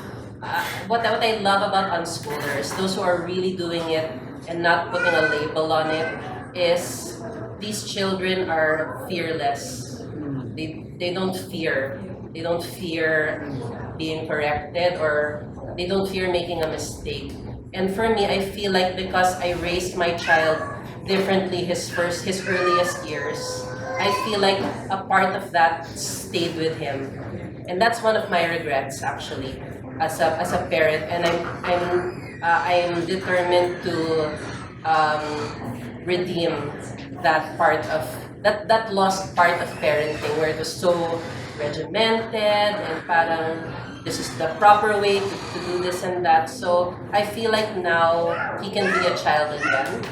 what I love about unschoolers, those who are really doing it and not putting a label on it, is these children are fearless. They don't fear. They don't fear being corrected, or they don't fear making a mistake. And for me, I feel like because I raised my child differently his earliest years, I feel like a part of that stayed with him. And that's one of my regrets actually as a parent, and I'm determined to redeem that part of that lost part of parenting where it was so regimented and parang this is the proper way to do this and that. So I feel like now he can be a child again,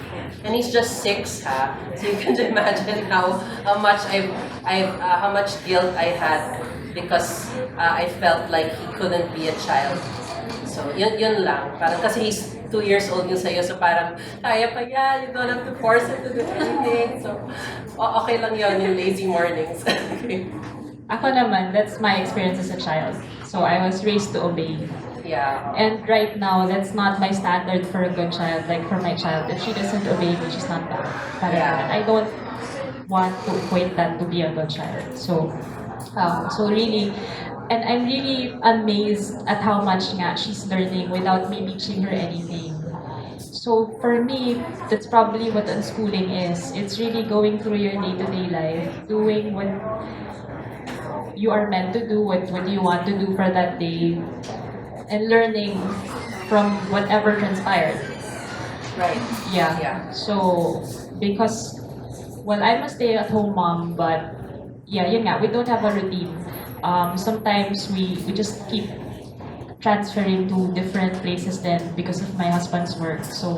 and he's just 6, huh? So you can imagine how much guilt I had because I felt like he couldn't be a child. So yun lang. Parang kasi he's 2 years old yung sa'yo, so parang kaya pa yan, you don't have to force him to do anything. So okay lang yun, yung lazy mornings. Ako naman, that's my experience as a child. So I was raised to obey. Yeah. And right now, that's not my standard for a good child. Like for my child, if she doesn't obey me, she's not bad. Yeah. I don't want to equate that to be a good child. So really, and I'm really amazed at how much nga she's learning without me teaching her anything. So for me, that's probably what unschooling is. It's really going through your day-to-day life, doing what you are meant to do, what you want to do for that day, and learning from whatever transpired. Right. Yeah. So, because, well, I'm a stay-at-home mom, but yeah, yun nga, we don't have a routine. Sometimes we just keep transferring to different places then because of my husband's work. So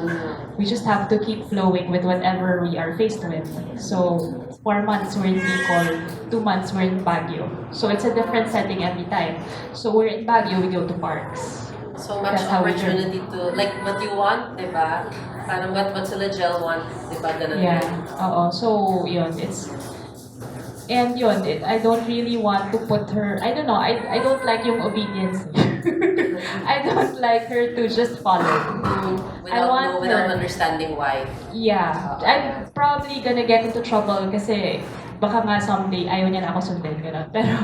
we just have to keep flowing with whatever we are faced with. So 4 months we're in Bicol, 2 months we're in Baguio. So it's a different setting every time. So we're in Baguio, we go to parks. So much That's how we opportunity to, like what you want, diba? Parang what sila Jill want, diba? Ganun Yeah, din. so yun, I don't really want to put her, I don't know, I don't like yung obedience. I don't like her to just follow. Without understanding why. Yeah, I'm probably gonna get into trouble kasi baka nga someday ayaw niya na ako sundin, gano'n. Pero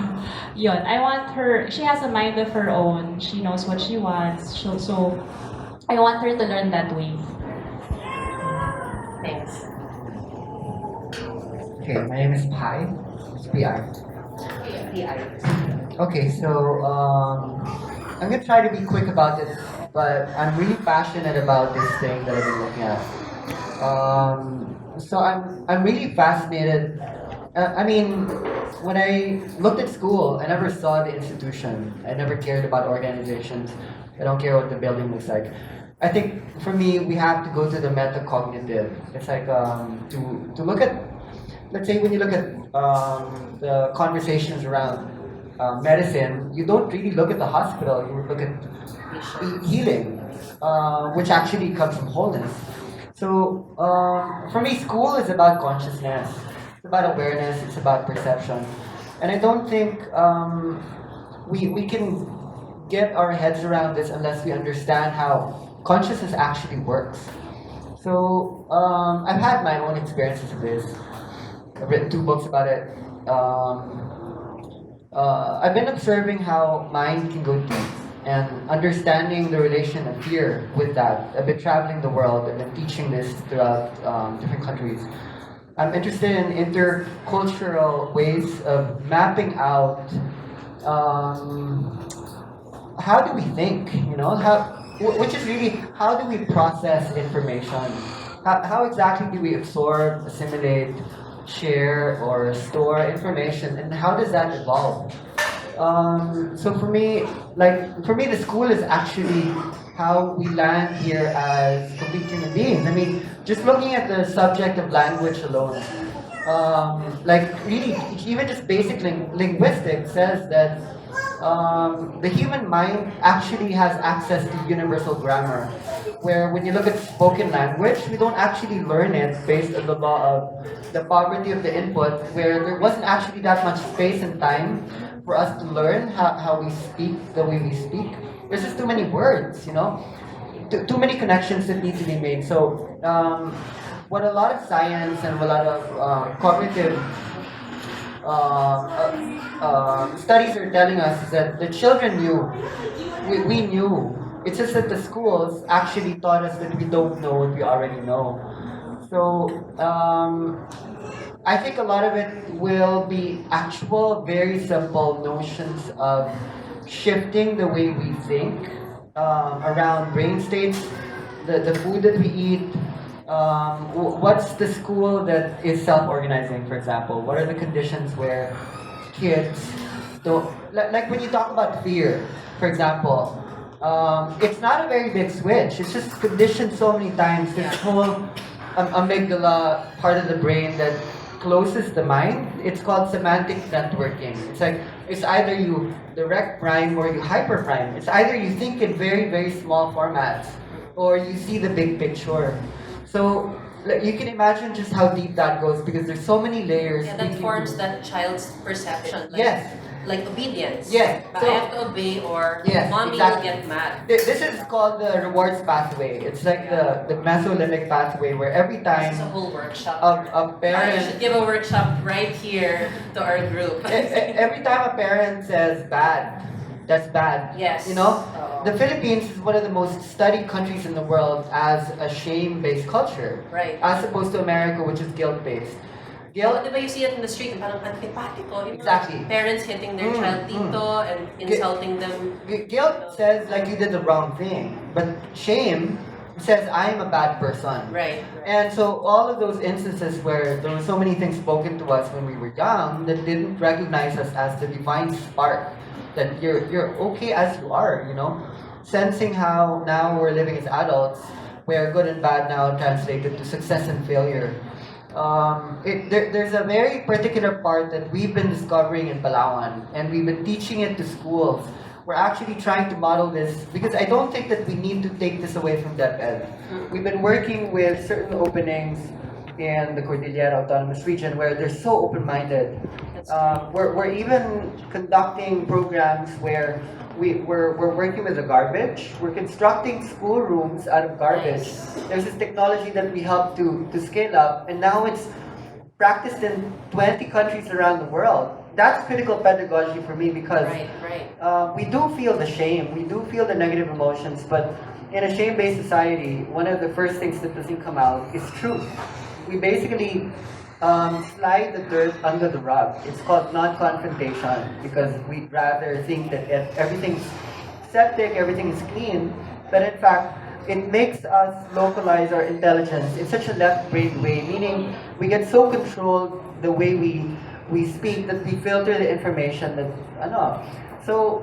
yun, I want her, she has a mind of her own, she knows what she wants, so I want her to learn that way. Thanks. Okay, my name is Pai. It's PR. Okay, so I'm gonna try to be quick about it, but I'm really passionate about this thing that I've been looking at. So I'm really fascinated. I mean, when I looked at school, I never saw the institution. I never cared about organizations. I don't care what the building looks like. I think for me, we have to go to the metacognitive. It's like to look at, let's say when you look at the conversations around medicine, you don't really look at the hospital. You look at healing, which actually comes from wholeness. So for me, school is about consciousness. It's about awareness. It's about perception, and I don't think we can get our heads around this unless we understand how consciousness actually works. So I've had my own experiences with this. I've written 2 books about it. I've been observing how mind can go deep and understanding the relation of fear with that. I've been traveling the world. I've been teaching this throughout different countries. I'm interested in intercultural ways of mapping out how do we think, which is really how do we process information? How exactly do we absorb, assimilate, share, or store information, and how does that evolve? So for me, the school is actually how we land here as complete human beings. I mean, just looking at the subject of language alone, really, even just basic linguistics says that the human mind actually has access to universal grammar, where when you look at spoken language, we don't actually learn it based on the law of the poverty of the input, where there wasn't actually that much space and time for us to learn how we speak the way we speak. There's just too many words, too many connections that need to be made. So what a lot of science and a lot of cognitive studies are telling us is that the children knew, we knew. It's just that the schools actually taught us that we don't know what we already know. So I think a lot of it will be actual, very simple notions of shifting the way we think around brain states, the food that we eat. What's the school that is self-organizing, for example? What are the conditions where kids don't, like when you talk about fear, for example, it's not a very big switch. It's just conditioned so many times. This whole amygdala part of the brain that closes the mind, it's called semantic networking. It's like, it's either you direct prime or you hyper prime. It's either you think in very, very small formats or you see the big picture. So you can imagine just how deep that goes because there's so many layers. Yeah, that forms that child's perception. Yes. Like obedience. Yes. I So, have to obey or yes, mommy exactly. will get mad. This is called the rewards pathway. It's like the mesolimbic pathway where every time This is a whole workshop. a Or you parent should give a workshop right here to our group. every time a parent says bad, that's bad. Yes. The Philippines is one of the most studied countries in the world as a shame-based culture, Right. as opposed to America, which is guilt-based. Guilt, di ba you see it in the street, parang antipatiko. Yung mga Exactly. Parents hitting their child dito and insulting them. Guilt says like you did the wrong thing, but shame says I am a bad person. Right. And so all of those instances where there were so many things spoken to us when we were young that didn't recognize us as the divine spark, that you're okay as you are, Sensing how now we're living as adults, where good and bad now translated to success and failure. There's a very particular part that we've been discovering in Palawan, and we've been teaching it to schools. We're actually trying to model this because I don't think that we need to take this away from DepEd. We've been working with certain openings in the Cordillera Autonomous Region where they're so open-minded. We're even conducting programs where we're working with the garbage. We're constructing schoolrooms out of garbage. There's this technology that we help to scale up, and now it's practiced in 20 countries around the world. That's critical pedagogy for me because we do feel the shame, we do feel the negative emotions, but in a shame-based society, one of the first things that doesn't come out is truth. We basically slide the dirt under the rug. It's called non-confrontation because we'd rather think that everything's septic, everything is clean, but in fact, it makes us localize our intelligence in such a left-brain way, meaning we get so controlled the way we speak that we filter the information that ano. So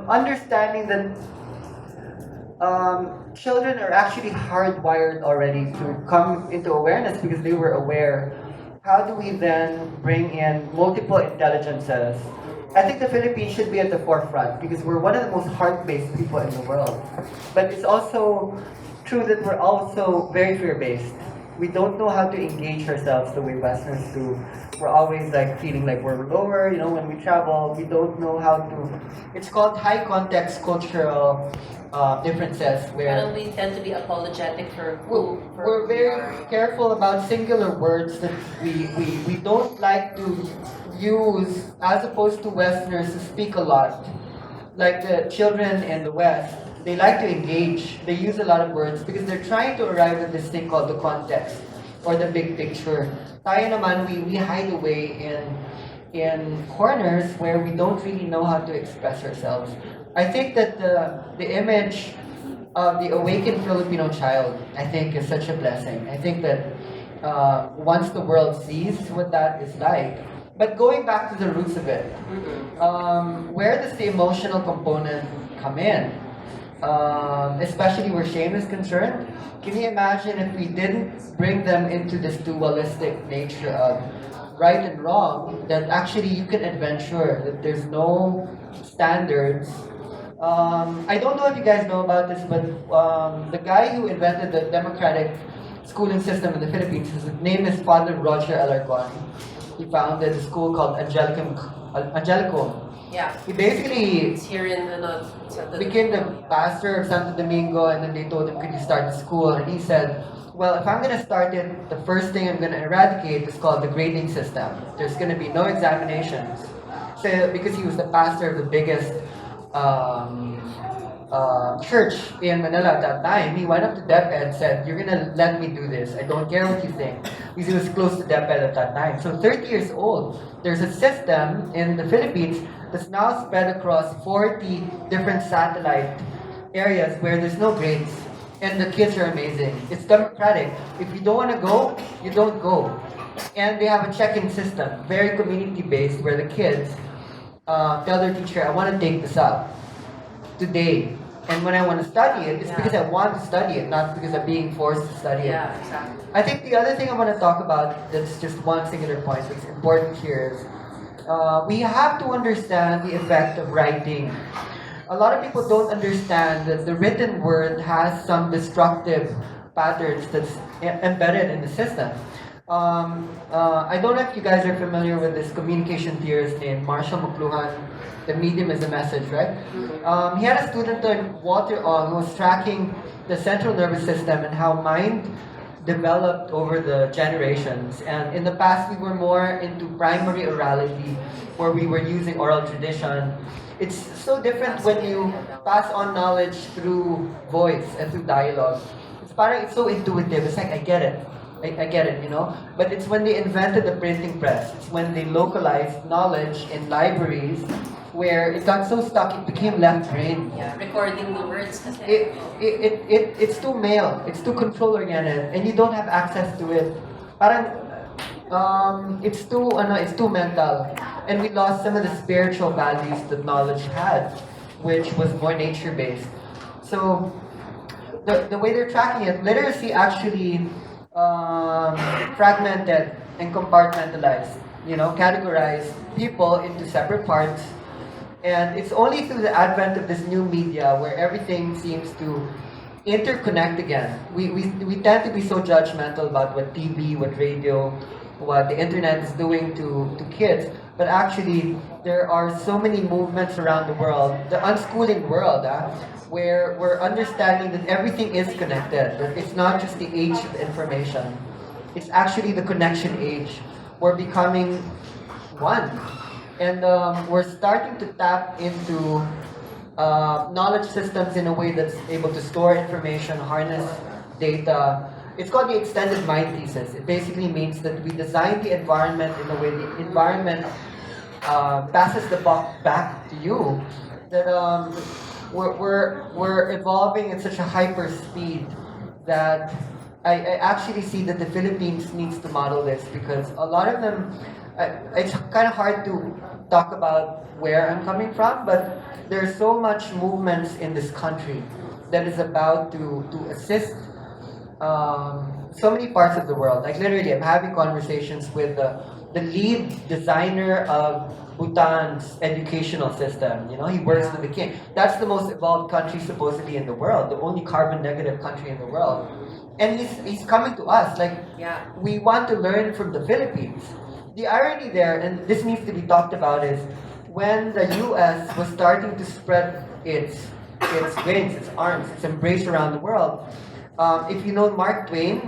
understanding that children are actually hardwired already to come into awareness because they were aware. How do we then bring in multiple intelligences? I think the Philippines should be at the forefront because we're one of the most heart-based people in the world. But it's also true that we're also very fear-based. We don't know how to engage ourselves the way Westerners do. We're always like feeling like we're lower, when we travel, we don't know how to. It's called high context cultural differences where And we tend to be apologetic for we're very careful about singular words that we don't like to use as opposed to Westerners who speak a lot. Like the children in the West, they like to engage. They use a lot of words because they're trying to arrive at this thing called the context or the big picture. Tayo naman, we hide away in corners where we don't really know how to express ourselves. I think that the image of the awakened Filipino child, I think, is such a blessing. I think that once the world sees what that is like, but going back to the roots of it, where does the emotional component come in? Especially where shame is concerned. Can you imagine if we didn't bring them into this dualistic nature of right and wrong, that actually you can adventure, that there's no standards. I don't know if you guys know about this, but the guy who invented the democratic schooling system in the Philippines, his name is Father Roger Alarcon. He founded a school called Angelicum. Yeah. He basically It's here in the became the pastor of Santo Domingo, and then they told him, could you start the school? And he said, well, if I'm going to start it, the first thing I'm going to eradicate is called the grading system. There's going to be no examinations. So, because he was the pastor of the biggest church in Manila at that time, he went up to DepEd and said, you're going to let me do this. I don't care what you think. Because he was close to DepEd at that time. So 30 years old, there's a system in the Philippines that's now spread across 40 different satellite areas where there's no grades. And the kids are amazing. It's democratic. If you don't want to go, you don't go. And they have a check-in system, very community-based, where the kids tell their teacher, I want to take this up today. And when I want to study it, it's because I want to study it, not because I'm being forced to study it. Yeah, exactly. I think the other thing I want to talk about that's just one singular point that's important here is we have to understand the effect of writing. A lot of people don't understand that the written word has some destructive patterns that's embedded in the system. I don't know if you guys are familiar with this communication theorist named Marshall McLuhan. The medium is the message, right? He had a student named Walter Ong who was tracking the central nervous system and how mind developed over the generations. And in the past, we were more into primary orality, where we were using oral tradition. It's so different when you pass on knowledge through voice and through dialogue. It's so intuitive. It's like, I get it. I get it, But it's when they invented the printing press. It's when they localized knowledge in libraries where it got so stuck it became left brain. Yeah, recording the words. Kasi, It's too male. It's too control oriented, and you don't have access to it. Parang it's too mental, and we lost some of the spiritual values that knowledge had, which was more nature based. So the way they're tracking it, literacy actually fragmented and compartmentalized, categorized people into separate parts. And it's only through the advent of this new media where everything seems to interconnect again. We tend to be so judgmental about what TV, what radio, what the internet is doing to kids. But actually, there are so many movements around the world, the unschooling world, where we're understanding that everything is connected. That it's not just the age of information. It's actually the connection age. We're becoming one. And we're starting to tap into knowledge systems in a way that's able to store information, harness data. It's called the extended mind thesis. It basically means that we design the environment in a way the environment passes the buck back to you. That we're evolving at such a hyper speed that I actually see that the Philippines needs to model this, because a lot of them, it's kind of hard to talk about where I'm coming from, but there's so much movements in this country that is about to assist so many parts of the world. Like literally, I'm having conversations with the lead designer of Bhutan's educational system. You know, he works with the king. That's the most evolved country supposedly in the world, the only carbon negative country in the world. And he's coming to us like, we want to learn from the Philippines. The irony there, and this needs to be talked about, is when the U.S. was starting to spread its wings, its arms, its embrace around the world. If you know Mark Twain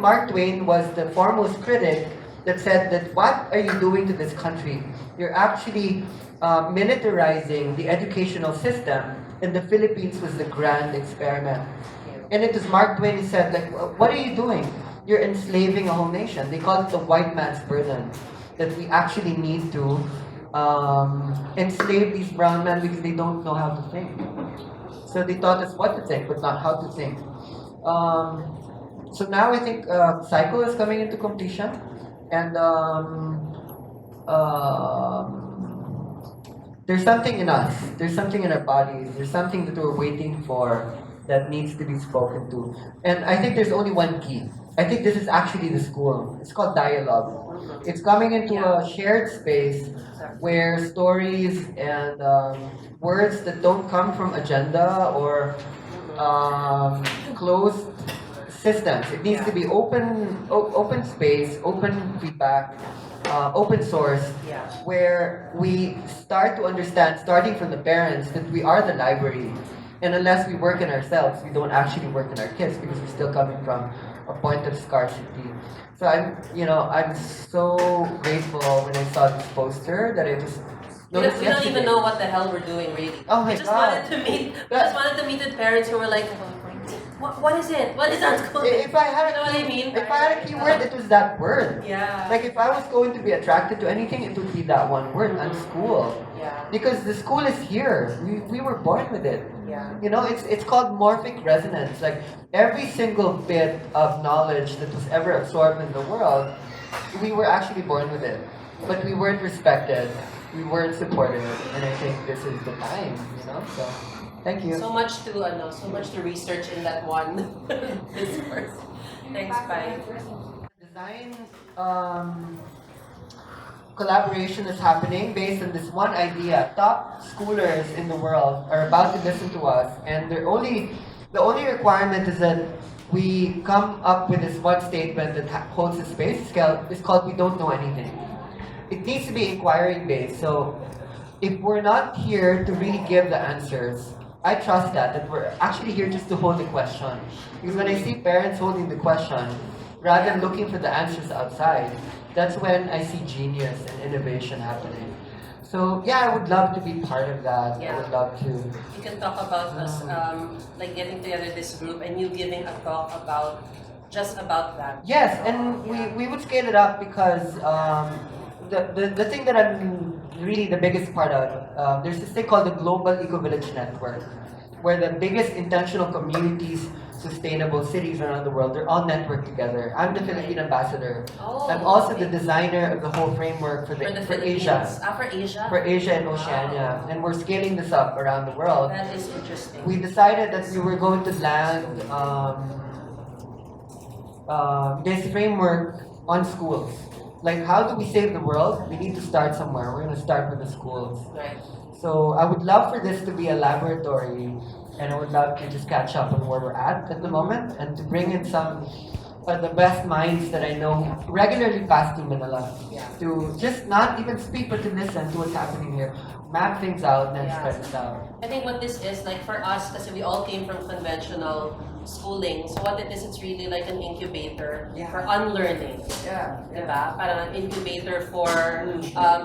was the foremost critic that said that, what are you doing to this country? You're actually militarizing the educational system, and the Philippines was the grand experiment. And it was Mark Twain who said, like, what are you doing? You're enslaving a whole nation. They call it the white man's burden, that we actually need to enslave these brown men because they don't know how to think. So they taught us what to think, but not how to think. So now I think Psycho is coming into completion, and there's something in us, there's something in our bodies, there's something that we're waiting for that needs to be spoken to. And I think there's only one key. I think this is actually the school. It's called dialogue. It's coming into a shared space where stories and words that don't come from agenda or closed systems. It needs to be open space, open feedback, open source, where we start to understand, starting from the parents, that we are the library. And unless we work in ourselves, we don't actually work in our kids, because we're still coming from a point of scarcity. So I'm so grateful when I saw this poster that I just We don't even know what the hell we're doing, really. Oh my we just God. wanted to meet. We just wanted to meet with parents who were like, what is it? What is unschooling? If I had You know what I mean? If I had a keyword, it was that word. Yeah. Like if I was going to be attracted to anything, it would be that one word, unschool. Yeah. Because the school is here. We were born with it. Yeah. You know, it's called morphic resonance. Like every single bit of knowledge that was ever absorbed in the world, we were actually born with it. But we weren't respected. We weren't supported. And I think this is the time, you know? So thank you. So much to research in that one discourse. Thanks, bye. Design collaboration is happening based on this one idea. Top schoolers in the world are about to listen to us, and the only requirement is that we come up with this one statement that holds the space. It's called "We don't know anything." It needs to be inquiry based. So if we're not here to really give the answers, I trust that we're actually here just to hold the question. Because when I see parents holding the question, rather than looking for the answers outside, that's when I see genius and innovation happening. So yeah, I would love to be part of that. Yeah. I would love to. You can talk about us like getting together this group and you giving a talk about just about that. Yes, and we would scale it up because the thing that I'm really the biggest part of, there's this thing called the Global Eco-Village Network, where the biggest intentional communities, sustainable cities around the world, they're all networked together. I'm the Philippine ambassador. Oh, I'm also okay. the designer of the whole framework for Asia. For Asia? For Asia and Oceania. And we're scaling this up around the world. That is interesting. We decided that we were going to land this framework on schools. Like, how do we save the world? We need to start somewhere. We're going to start with the schools. Right. So I would love for this to be a laboratory, and I would love to just catch up on where we're at the moment, and to bring in some of the best minds that I know regularly pass through Manila, to just not even speak, but to listen to what's happening here, map things out, and then spread it out. I think what this is, like for us, kasi we all came from conventional schooling, so what it is, it's really like an incubator for unlearning. Yeah. Diba? Parang an incubator for,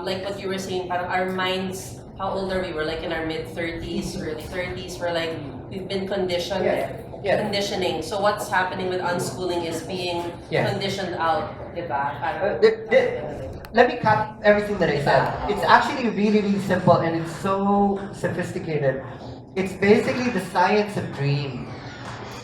like what you were saying, parang our minds, how old are we? We're like in our mid-30s, early 30s, we're like, we've been conditioned. Conditioning. So what's happening with unschooling is being conditioned out. Diba? Let me cap everything that I said. It's actually really, really simple, and it's so sophisticated. It's basically the science of dream.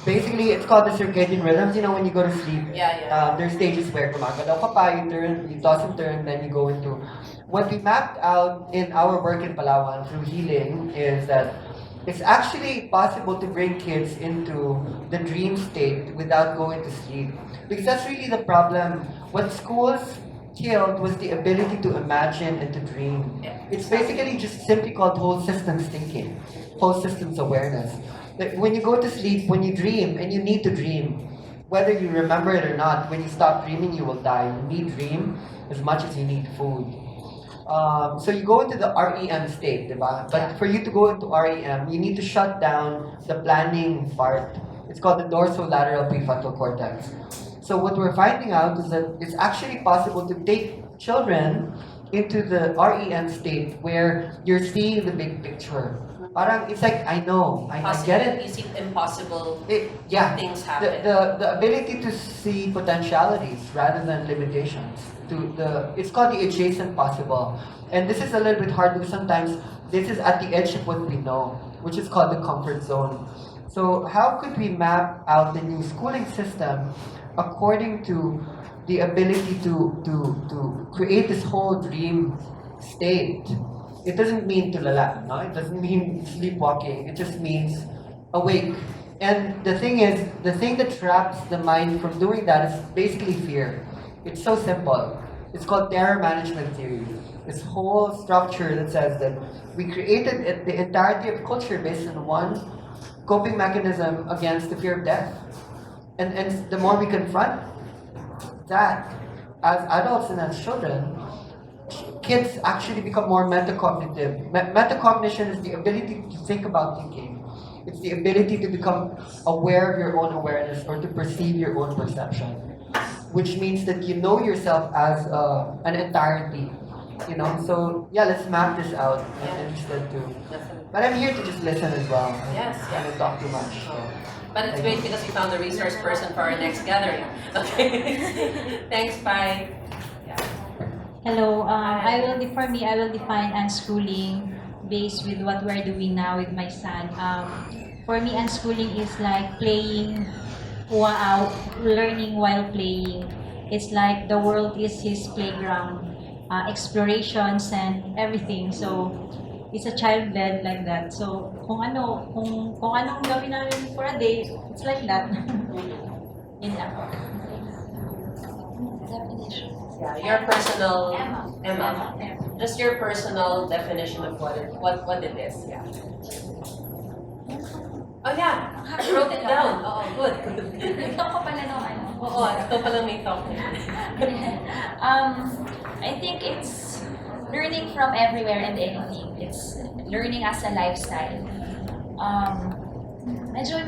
Basically, it's called the circadian rhythms. You know, when you go to sleep, Yeah. there's stages where gumagalaw ka pa, you toss and turn, then you go into. What we mapped out in our work in Palawan through healing is that it's actually possible to bring kids into the dream state without going to sleep. Because that's really the problem. What schools killed was the ability to imagine and to dream. It's basically just simply called whole systems thinking, whole systems awareness. That when you go to sleep, when you dream, and you need to dream, whether you remember it or not, when you stop dreaming, you will die. You need dream as much as you need food. So you go into the REM state, diba? But for you to go into REM, you need to shut down the planning part. It's called the dorsolateral prefrontal cortex. So what we're finding out is that it's actually possible to take children into the REM state where you're seeing the big picture. Parang it's like I know, I get it. You see impossible Yeah, things happen. the ability to see potentialities rather than limitations. It's called the adjacent possible, and this is a little bit hard because sometimes this is at the edge of what we know, which is called the comfort zone. So how could we map out the new schooling system according to the ability to create this whole dream state? It doesn't mean tulala, no? It doesn't mean sleepwalking. It just means awake. And the thing is, the thing that traps the mind from doing that is basically fear. It's so simple. It's called terror management theory. This whole structure that says that we created the entirety of culture based on one coping mechanism against the fear of death. And the more we confront that as adults and as children, kids actually become more metacognitive. Metacognition is the ability to think about thinking. It's the ability to become aware of your own awareness or to perceive your own perception, which means that you know yourself as an entirety. You know, so yeah, let's map this out. I'm interested too. But I'm here to just listen as well. Yes, I don't talk too much. So. But it's great because we found a resource person for our next gathering. Okay. Thanks, bye. Hello. For me, I will define unschooling based with what we're doing now with my son. For me, unschooling is like playing while learning while playing. It's like the world is his playground, explorations and everything. So it's a child bed like that. So kung anong gawin namin for a day, it's like that. Yun lang. Yeah, your personal Emma. Just your personal definition of what it is. Yeah. Oh yeah, I wrote it down. Oh, good. Ito ko pala nung ano. Oo, ito pala may talk. I think it's learning from everywhere and anything. It's learning as a lifestyle. Medyo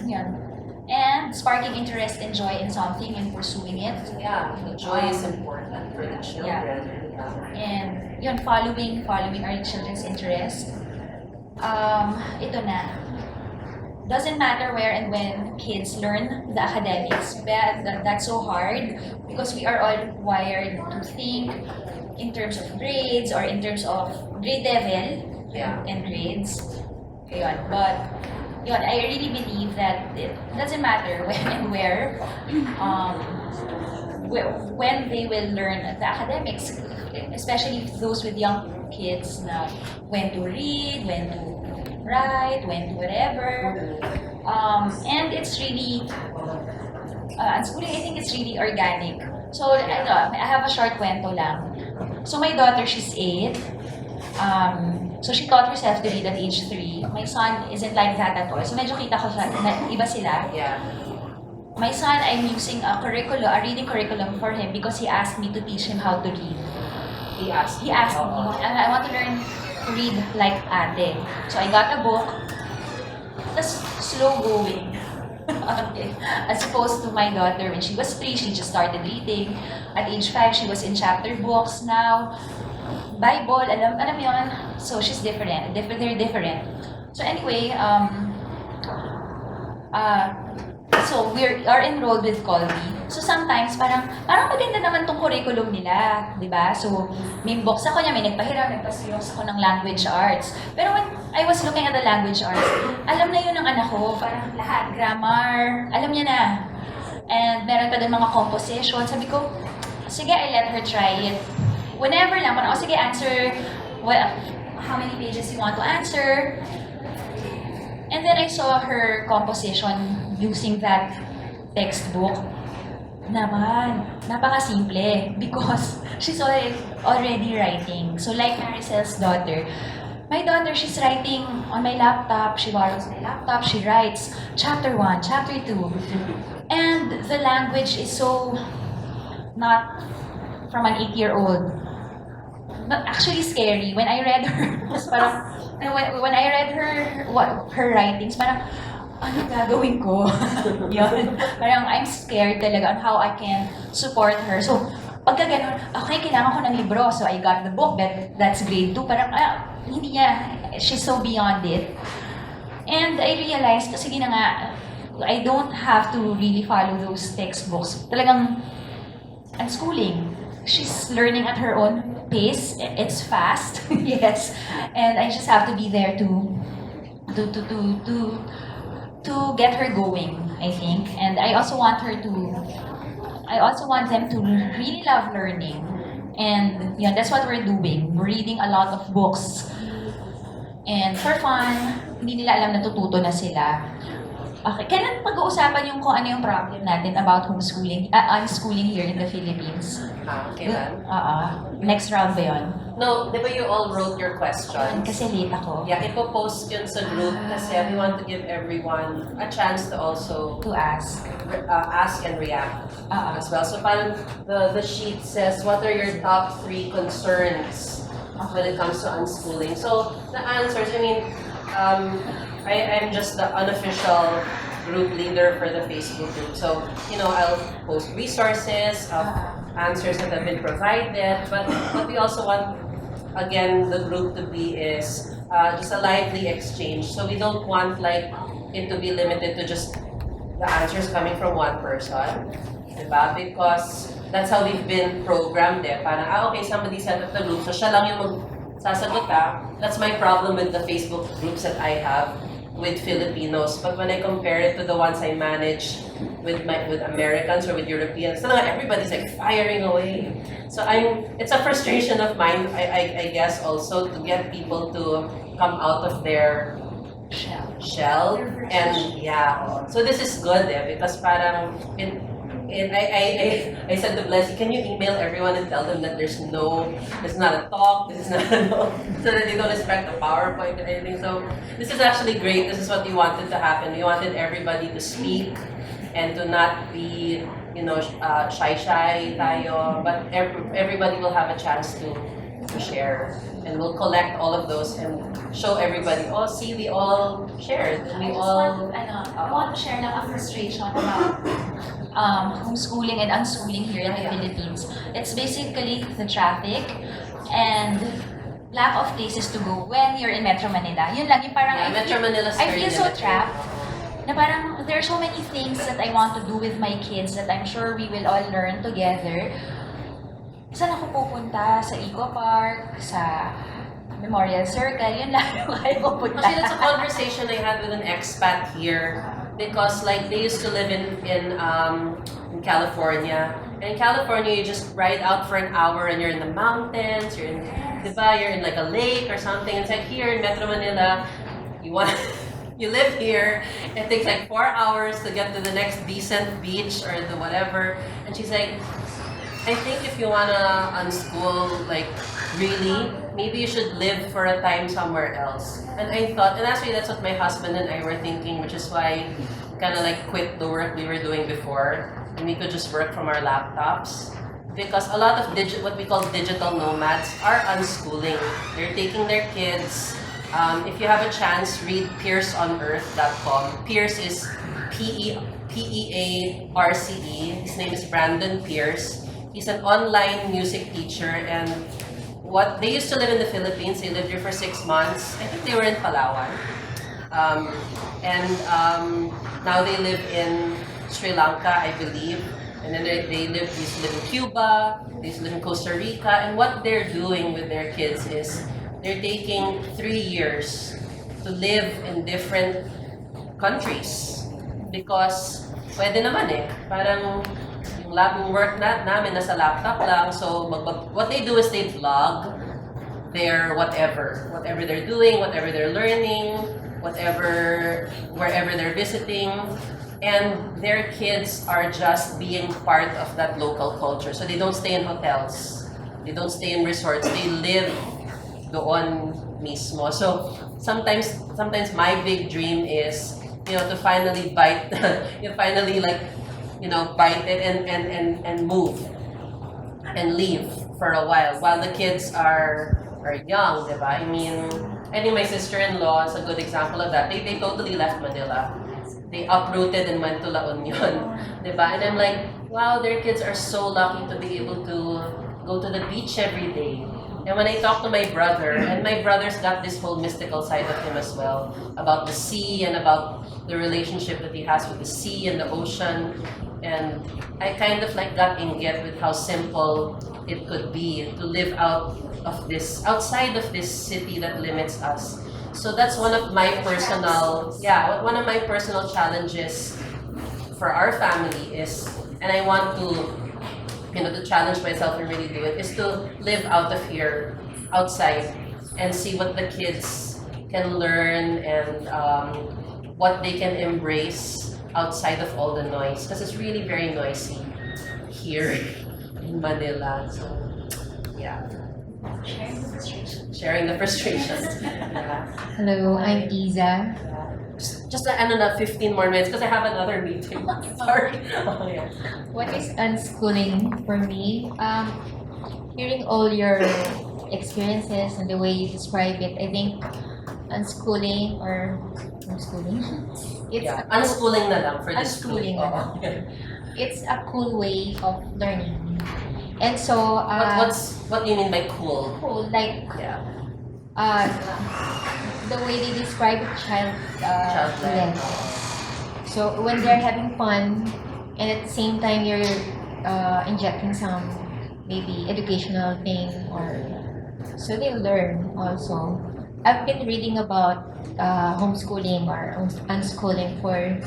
yun. And sparking interest and joy in something and pursuing it. Yeah, joy is important for the children. Yeah. And yun, following our children's interest. Ito na. Doesn't matter where and when kids learn the academics. That's so hard because we are all wired to think in terms of grades or in terms of grade level and grades. Yun. But I really believe that it doesn't matter when and where, when they will learn the academics, especially those with young kids, na when to read, when to write, when to whatever. And it's really, unschooling, I think it's really organic. So, I have a short kwento lang. So my daughter, she's 8. So she taught herself to read at age 3. My son isn't like that at all. So medyo kita ko siya, na iba sila. Yeah. My son, I'm using a reading curriculum for him because he asked me to teach him how to read. He asked me, and I want to learn to read like ate. So I got a book, just slow going. Okay. As opposed to my daughter, when she was 3, she just started reading. At age 5, she was in chapter books now. Bible, alam mo yun. So she's different. They're different. So anyway, So, we are enrolled with Colby. So, sometimes, parang maganda naman tong curriculum nila, di ba? So, may box ako niya, may nagpahiram, nagpasiyoks ako ng language arts. Pero when I was looking at the language arts, alam na yun ng anak ko, parang lahat, grammar, alam niya na. And meron pa din mga composition. Sabi ko, sige, I let her try it. Whenever lang, parang, sige, answer, well, how many pages you want to answer. And then I saw her composition using that textbook. Naman, napakasimple because she's already writing. So like Maricel's daughter, my daughter, she's writing on my laptop. She borrows my laptop. She writes chapter 1, chapter 2. And the language is so not from an 8-year-old. Not actually scary. When I read her, parang, when I read her writings, parang, ano gagawin ko? Yun. Parang I'm scared talaga on how I can support her. So, pagka ganun, okay, kailangan ko ng libro. So, I got the book, that's grade 2. Parang, hindi niya, she's so beyond it. And I realized, sige na nga, I don't have to really follow those textbooks. Talagang, unschooling. She's learning at her own pace. It's fast, yes. And I just have to be there to get her going, I think. And I also want them to really love learning. And yeah, that's what we're doing. We're reading a lot of books. And for fun, hindi nila alam natututo na sila. Okay, kailan pag-uusapan yung kung ano yung problem natin about homeschooling, unschooling here in the Philippines? Kailan? Next round ba yun? No, di ba you all wrote your questions? Kasi late ako. Yeah, ipopost yun sa group kasi we want to give everyone a chance to also To ask. Ask and react as well. So parang the sheet says, what are your top 3 concerns when it comes to unschooling? So the answers, I mean, I'm just the unofficial group leader for the Facebook group. So, I'll post resources of answers that have been provided. But what we also want, again, the group to be is just a lively exchange. So we don't want it to be limited to just the answers coming from one person. Diba? Because that's how we've been programmed Parang, okay, somebody set up the group, so siya lang yung magsasagot That's my problem with the Facebook groups that I have with Filipinos. But when I compare it to the ones I manage with Americans or with Europeans, everybody's firing away. So it's a frustration of mine, I guess, also to get people to come out of their shell. And yeah, so this is good because parang I said to Blessy, can you email everyone and tell them that this is not a talk, this is not a no, so that they don't expect a PowerPoint or anything. So this is actually great. This is what we wanted to happen. We wanted everybody to speak and to not be, shy tayo, but everybody will have a chance to share. And we'll collect all of those and show everybody, see, we all shared. I want to share lang a frustration about homeschooling and unschooling here in the Philippines. It's basically the traffic and lack of places to go when you're in Metro Manila. Yun lang, yung parang Metro Manila's I very feel so limited. trapped. Na parang there are so many things that I want to do with my kids that I'm sure we will all learn together. Saan ako pupunta? Sa Eco Park? Sa Memorial Circle? Yun lang yung kaya pupunta. Actually, that's a conversation I had with an expat here. Because they used to live in California. And in California, you just ride out for an hour and you're in the mountains, you're in a lake or something. It's here in Metro Manila, you live here, it takes 4 hours to get to the next decent beach or the whatever. And she's like, I think if you wanna unschool, really, maybe you should live for a time somewhere else. And I thought, and actually that's what my husband and I were thinking, which is why we kind of quit the work we were doing before, and we could just work from our laptops. Because a lot of what we call digital nomads are unschooling. They're taking their kids. If you have a chance, read PearceOnEarth.com. Pierce is P-E-A-R-C-E. His name is Brandon Pierce. He's an online music teacher, and they used to live in the Philippines. They lived here for 6 months. I think they were in Palawan. Now they live in Sri Lanka, I believe. And then they used to live in Cuba, they used to live in Costa Rica. And what they're doing with their kids is they're taking 3 years to live in different countries. Because pwede naman eh. Parang yung lagong work namin nasa laptop lang. So what they do is they vlog their whatever they're doing, whatever they're learning, wherever they're visiting. And their kids are just being part of that local culture. So they don't stay in hotels. They don't stay in resorts. They live doon mismo. So sometimes my big dream is, to finally bite, finally bite it and move and leave for a while the kids are young, diba? I think my sister-in-law is a good example of that. They totally left Manila. They uprooted and went to La Union, diba? And I'm like, wow, their kids are so lucky to be able to go to the beach every day. And when I talk to my brother, and my brother's got this whole mystical side of him as well, about the sea and about the relationship that he has with the sea and the ocean. And I kind of got inget with how simple it could be to live outside of this city that limits us. So that's one of my personal challenges for our family is, and I want to challenge myself and really do it, is to live out of here, outside, and see what the kids can learn and what they can embrace outside of all the noise. Because it's really very noisy here in Manila. So, yeah. Sharing the frustration. Yeah. Hello, I'm Iza. Just 15 more minutes because I have another meeting. Sorry. Oh, yeah. What is unschooling for me? Hearing all your experiences and the way you describe it, I think unschooling or homeschooling, unschooling na lang for this unschooling group. na lang. It's a cool way of learning. And so, what do you mean by cool? cool, like, Yeah. the way they describe Childlike. So when they're having fun, and at the same time you're injecting some maybe educational thing, or so they learn also. I've been reading about homeschooling or unschooling for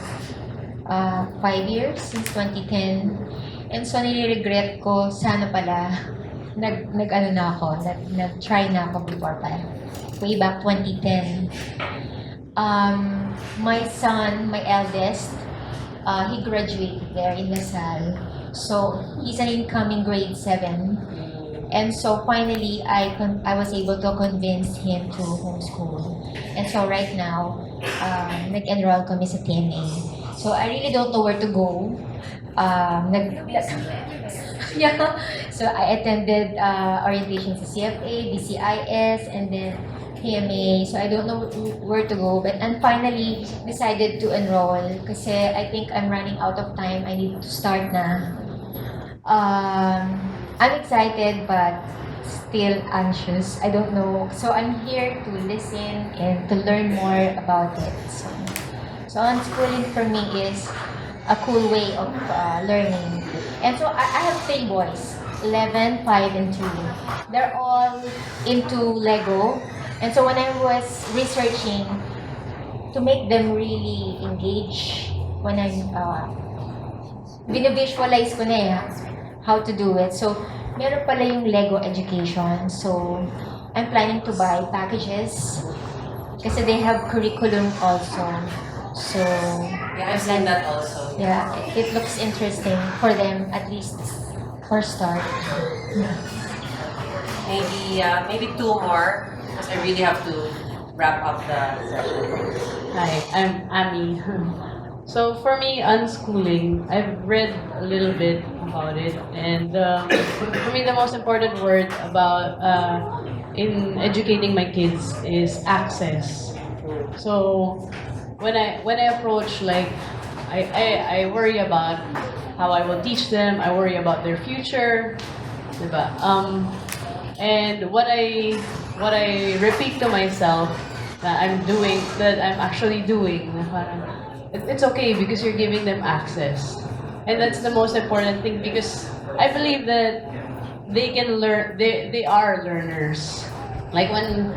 5 years, since 2010. And so nire-regret ko, sana pala nag-try na ako before pa. Way back 2010. My son, my eldest, he graduated there in LaSalle. So he's an incoming grade 7. And so finally, I was able to convince him to homeschool. And so right now, nag-enroll kami sa TNA. So I really don't know where to go. Yeah. So I attended orientation sa CFA, BCIS, and then PMA. So I don't know where to go, and finally decided to enroll kasi I think I'm running out of time. I need to start na. I'm excited but still anxious. I don't know. So I'm here to listen and to learn more about it. So unschooling for me is a cool way of learning. And so I have 3 boys, 11, 5, and 2. They're all into Lego. And so when I was researching to make them really engage, when I visualize ko na how to do it. So meron pala yung Lego education. So I'm planning to buy packages kasi they have curriculum also. So Yeah, I've seen that also. yeah, it looks interesting for them, at least for start. Maybe 2 more because I really have to wrap up the session. Hi, I'm Ami. So for me, unschooling, I've read a little bit about it, and for me, the most important word about in educating my kids is access. So when I approach, like, I worry about how I will teach them. I worry about their future, diba? And what I repeat to myself that I'm actually doing, na parang, it's okay because you're giving them access. And that's the most important thing because I believe that they can learn, they are learners. Like when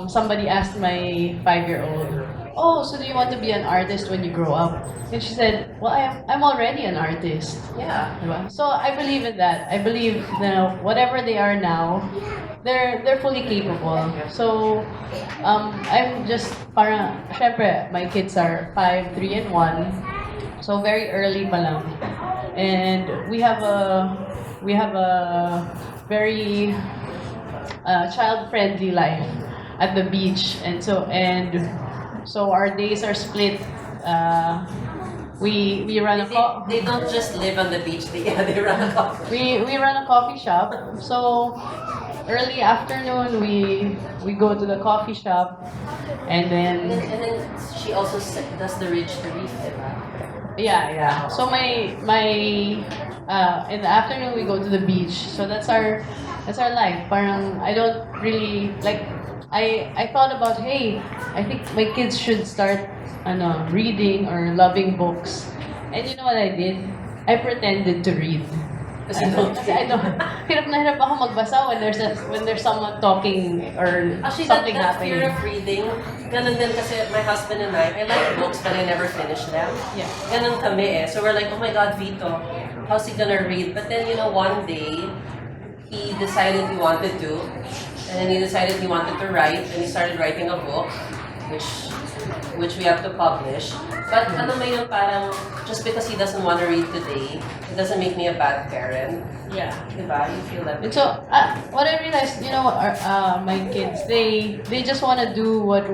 somebody asked my 5-year-old, oh, so do you want to be an artist when you grow up? And she said, well, I'm already an artist. Yeah. Diba? So I believe in that. I believe that whatever they are now, they're fully capable. So I'm just parang, syempre, my kids are 5, 3, and 1. So very early pa lang. And we have a very child-friendly life at the beach, and so our days are split. We run a They don't just live on the beach. They run a coffee. we run a coffee shop. So early afternoon we go to the coffee shop, and then And then she also does the reach to read, diba? yeah. So my in the afternoon we go to the beach. So that's our life. Parang I don't really like. I thought about, hey, I think my kids should start reading or loving books. And you know what I did? I pretended to read. Kasi don't I don't. Hirap na hirap ako magbasa when there's someone talking or Actually, something that happening. fear of reading, ganun din kasi my husband and I like books but I never finish them. Yeah. Ganun kami eh. So we're like, oh my God, Vito, how's he gonna read? But then, one day, he decided he wanted to. And then he decided he wanted to write, and he started writing a book, which we have to publish. But ano mo yun, parang, just because he doesn't want to read today, it doesn't make me a bad parent. Yeah. Diba? You feel that. And so, what I realized, my kids, they just want to do what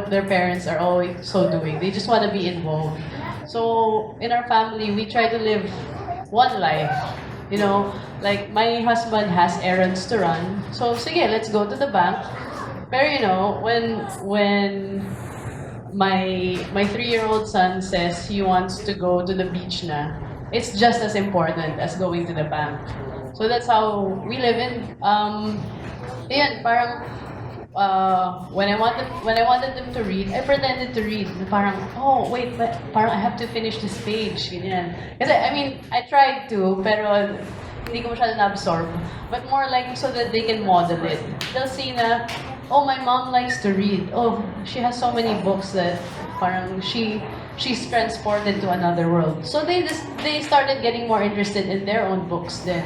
their parents are always so doing. They just want to be involved. So, in our family, we try to live one life. Like my husband has errands to run. So, sige, let's go to the bank. Pero when my 3-year-old son says he wants to go to the beach na, it's just as important as going to the bank. So that's how we live in. Parang when I wanted them to read, I pretended to read. Parang, oh wait, but parang I have to finish this page. Ganyan. Kasi I tried to, pero hindi ko masyado na-absorb. But more like so that they can model it. They'll see na, oh, my mom likes to read. Oh, she has so many books that parang she's transported to another world. So they started getting more interested in their own books then.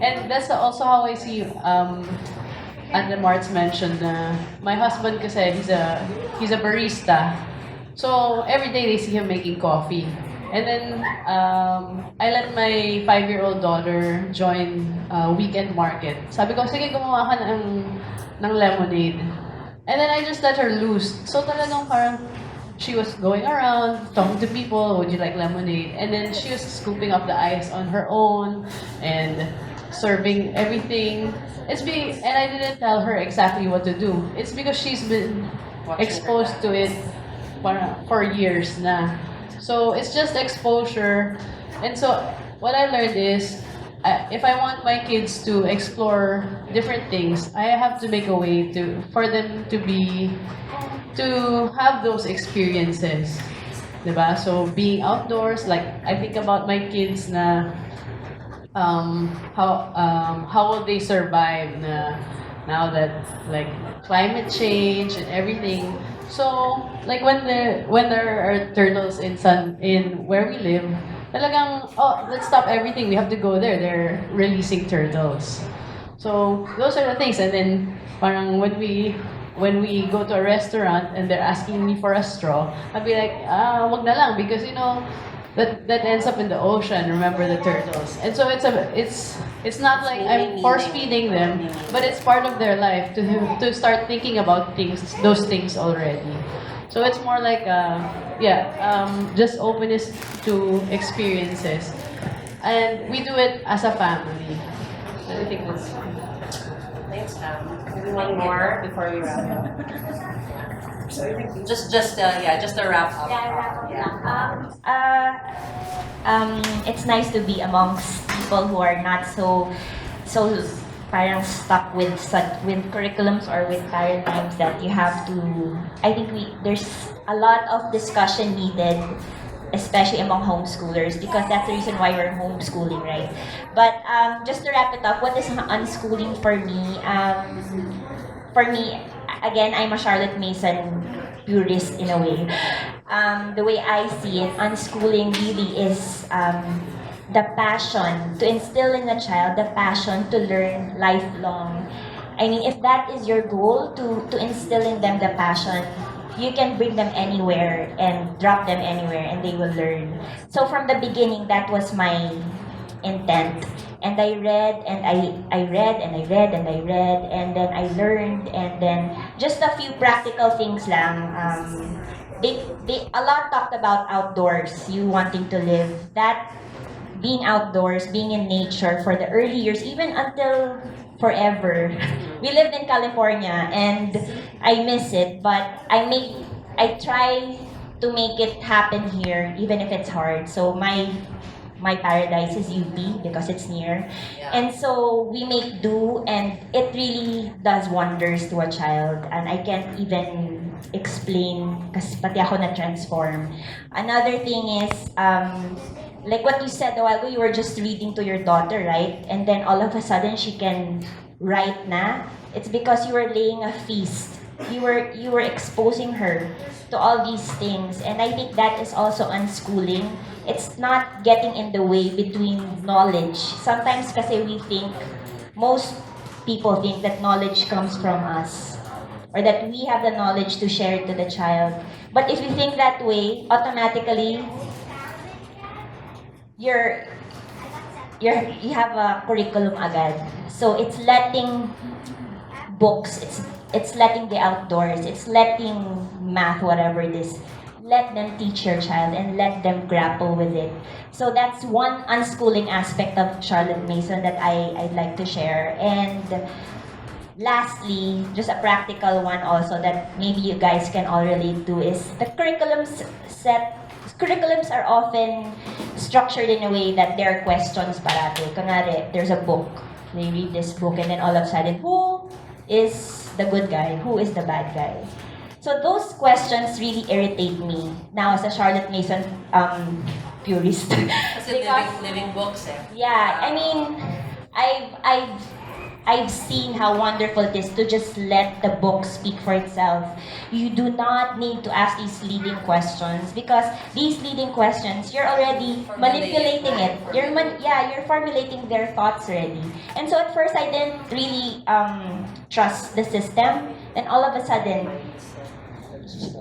And that's also how I see Anna Martz mentioned my husband kasi he's a barista. So every day they see him making coffee. And then I let my 5-year-old daughter join weekend market. Sabi ko, sige, gumawa ka ng lemonade. And then I just let her loose. So talagang parang she was going around, talking to people, would you like lemonade? And then she was scooping up the ice on her own and serving everything. And I didn't tell her exactly what to do. It's because she's been exposed to it for years na. So it's just exposure. And so what I learned is, if I want my kids to explore different things, I have to make a way for them to have those experiences. Diba? So being outdoors, like I think about my kids na how will they survive now that like climate change and everything. So like when there are turtles in where we live, talagang let's stop everything. We have to go there. They're releasing turtles. So those are the things. And then parang when we go to a restaurant and they're asking me for a straw, I'd be like, wag na lang, because that ends up in the ocean. Remember the turtles. And so it's not like I'm force feeding them, but it's part of their life to start thinking about those things already. So it's more like just openness to experiences, and we do it as a family. I think that's. Thanks, maybe one more before we wrap up. Just a wrap up. It's nice to be amongst people who are not so parang stuck with curriculums or with paradigms that you have to. I think there's a lot of discussion needed, especially among homeschoolers, because that's the reason why we're homeschooling, right? But just to wrap it up, what is unschooling for me? For me, again, I'm a Charlotte Mason purist in a way. The way I see it, unschooling really is the passion, to instill in a child the passion to learn lifelong. I mean, if that is your goal, to instill in them the passion, you can bring them anywhere and drop them anywhere and they will learn. So from the beginning, that was my intent. And I read and I read and I read and I read and then I learned, and then just a few practical things lang. They a lot talked about outdoors, you wanting to live that, being outdoors, being in nature for the early years, even until forever. We lived in California and I miss it, but I try to make it happen here, even if it's hard. So my paradise is UP because it's near. And so we make do, and it really does wonders to a child. And I can't even explain kasi pati ako na-transform. Another thing is, like what you said a while ago, you were just reading to your daughter, right? And then all of a sudden she can write na. It's because you were laying a feast. You were exposing her to all these things, and I think that is also unschooling. It's not getting in the way between knowledge. Sometimes kasi most people think that knowledge comes from us, or that we have the knowledge to share it to the child. But if you think that way, automatically you have a curriculum agad. So it's letting books, it's letting the outdoors, it's letting math, whatever it is, let them teach your child and let them grapple with it. So that's one unschooling aspect of Charlotte Mason that I'd like to share. And lastly, just a practical one also that maybe you guys can all relate to is the curriculums are often structured in a way that there are questions parati. Kunwari, there's a book. They read this book and then all of a sudden, who is the good guy? Who is the bad guy? So those questions really irritate me now as a Charlotte Mason purist. Kasi living books eh. Yeah, I mean, I've seen how wonderful it is to just let the book speak for itself. You do not need to ask these leading questions, because these leading questions, you're already manipulating it. You're formulating their thoughts already. And so at first I didn't really trust the system, and all of a sudden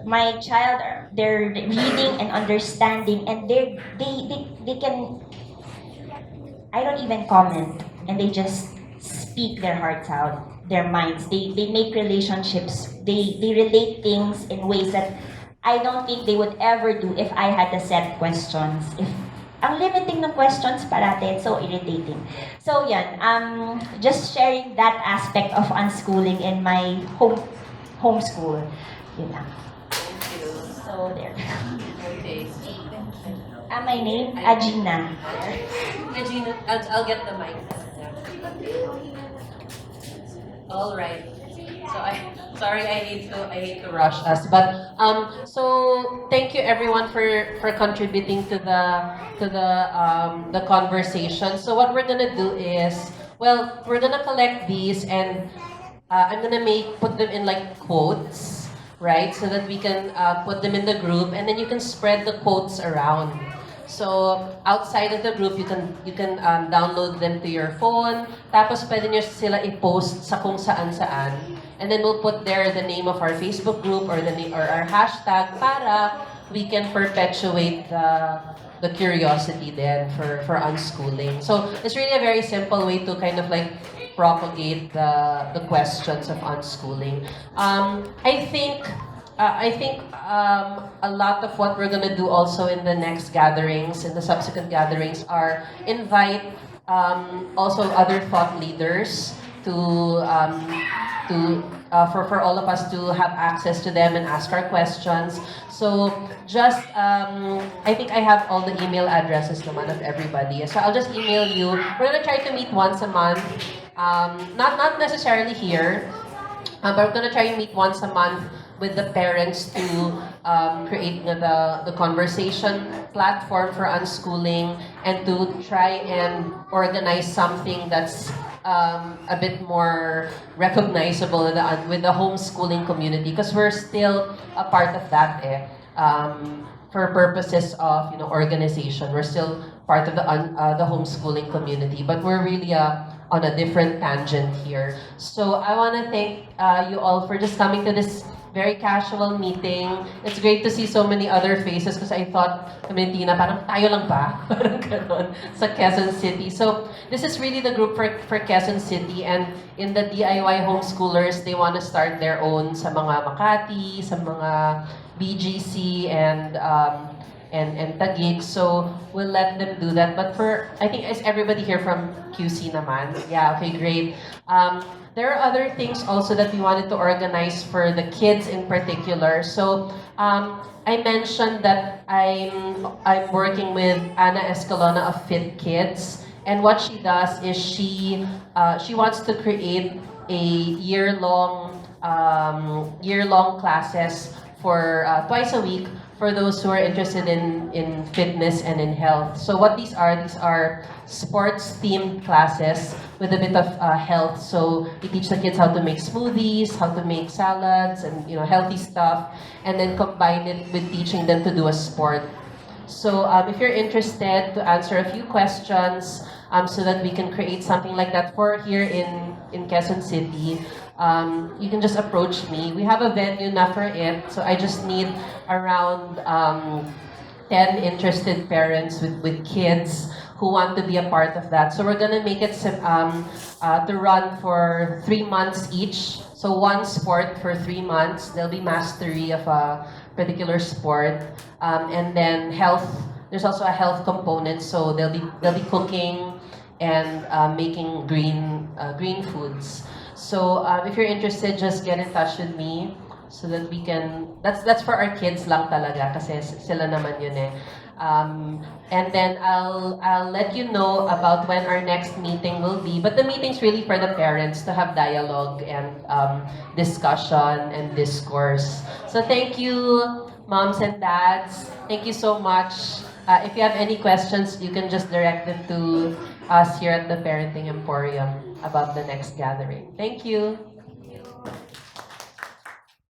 my child, they're reading and understanding, and they can, I don't even comment, and they just speak their hearts out, their minds. They make relationships. They relate things in ways that I don't think they would ever do if I had to set questions. If ang limiting ng questions parate, it's so irritating. So yan, just sharing that aspect of unschooling in my homeschool. Yun lang. Thank you. So there. Okay. My name, Agina. Regina, I'll get the mic. All right. So I hate to rush us, but so thank you everyone for contributing to the conversation. So what we're gonna do is, well, we're gonna collect these, and I'm gonna put them in like quotes, right? So that we can put them in the group, and then you can spread the quotes around. So outside of the group, you can download them to your phone. Tapos pwede nyo sila i-post sa kung saan-saan. And then we'll put there the name of our Facebook group or our hashtag para we can perpetuate the curiosity then for unschooling. So it's really a very simple way to kind of like propagate the questions of unschooling. I think a lot of what we're gonna do also in the next gatherings, in the subsequent gatherings, are invite also other thought leaders for all of us to have access to them and ask our questions. So just I think I have all the email addresses naman of everybody. So I'll just email you. We're gonna try to meet once a month. Not necessarily here, but we're gonna try and meet once a month with the parents to create the conversation platform for unschooling and to try and organize something that's a bit more recognizable with the homeschooling community, because we're still a part of that for purposes of organization. We're still part of the homeschooling community, but we're really on a different tangent here. So I want to thank you all for just coming to this very casual meeting. It's great to see so many other faces because I thought, Tina, parang tayo lang ba? Parang ganon, sa Quezon City. So this is really the group for Quezon City, and in the DIY homeschoolers, they want to start their own sa mga Makati, sa mga BGC, and Taguig. So we'll let them do that. But I think, is everybody here from QC naman? Yeah, okay, great. There are other things also that we wanted to organize for the kids in particular. So I mentioned that I'm working with Ana Escalona of Fit Kids, and what she does is she wants to create a year-long classes for twice a week for those who are interested in fitness and in health. So what these are sports-themed classes with a bit of health. So we teach the kids how to make smoothies, how to make salads, and healthy stuff, and then combine it with teaching them to do a sport. So if you're interested to answer a few questions so that we can create something like that for here in Quezon City, you can just approach me. We have a venue na for it, so I just need around 10 interested parents with kids who want to be a part of that. So we're gonna make it to run for 3 months each. So one sport for 3 months. There'll be mastery of a particular sport, and then health. There's also a health component. So they'll be cooking and making green foods. So if you're interested, just get in touch with me so that we can. That's for our kids lang talaga kasi sila naman yun eh. And then I'll let you know about when our next meeting will be. But the meeting's really for the parents to have dialogue and discussion and discourse. So thank you, moms and dads. Thank you so much. If you have any questions, you can just direct them to us here at the Parenting Emporium about the next gathering. Thank you.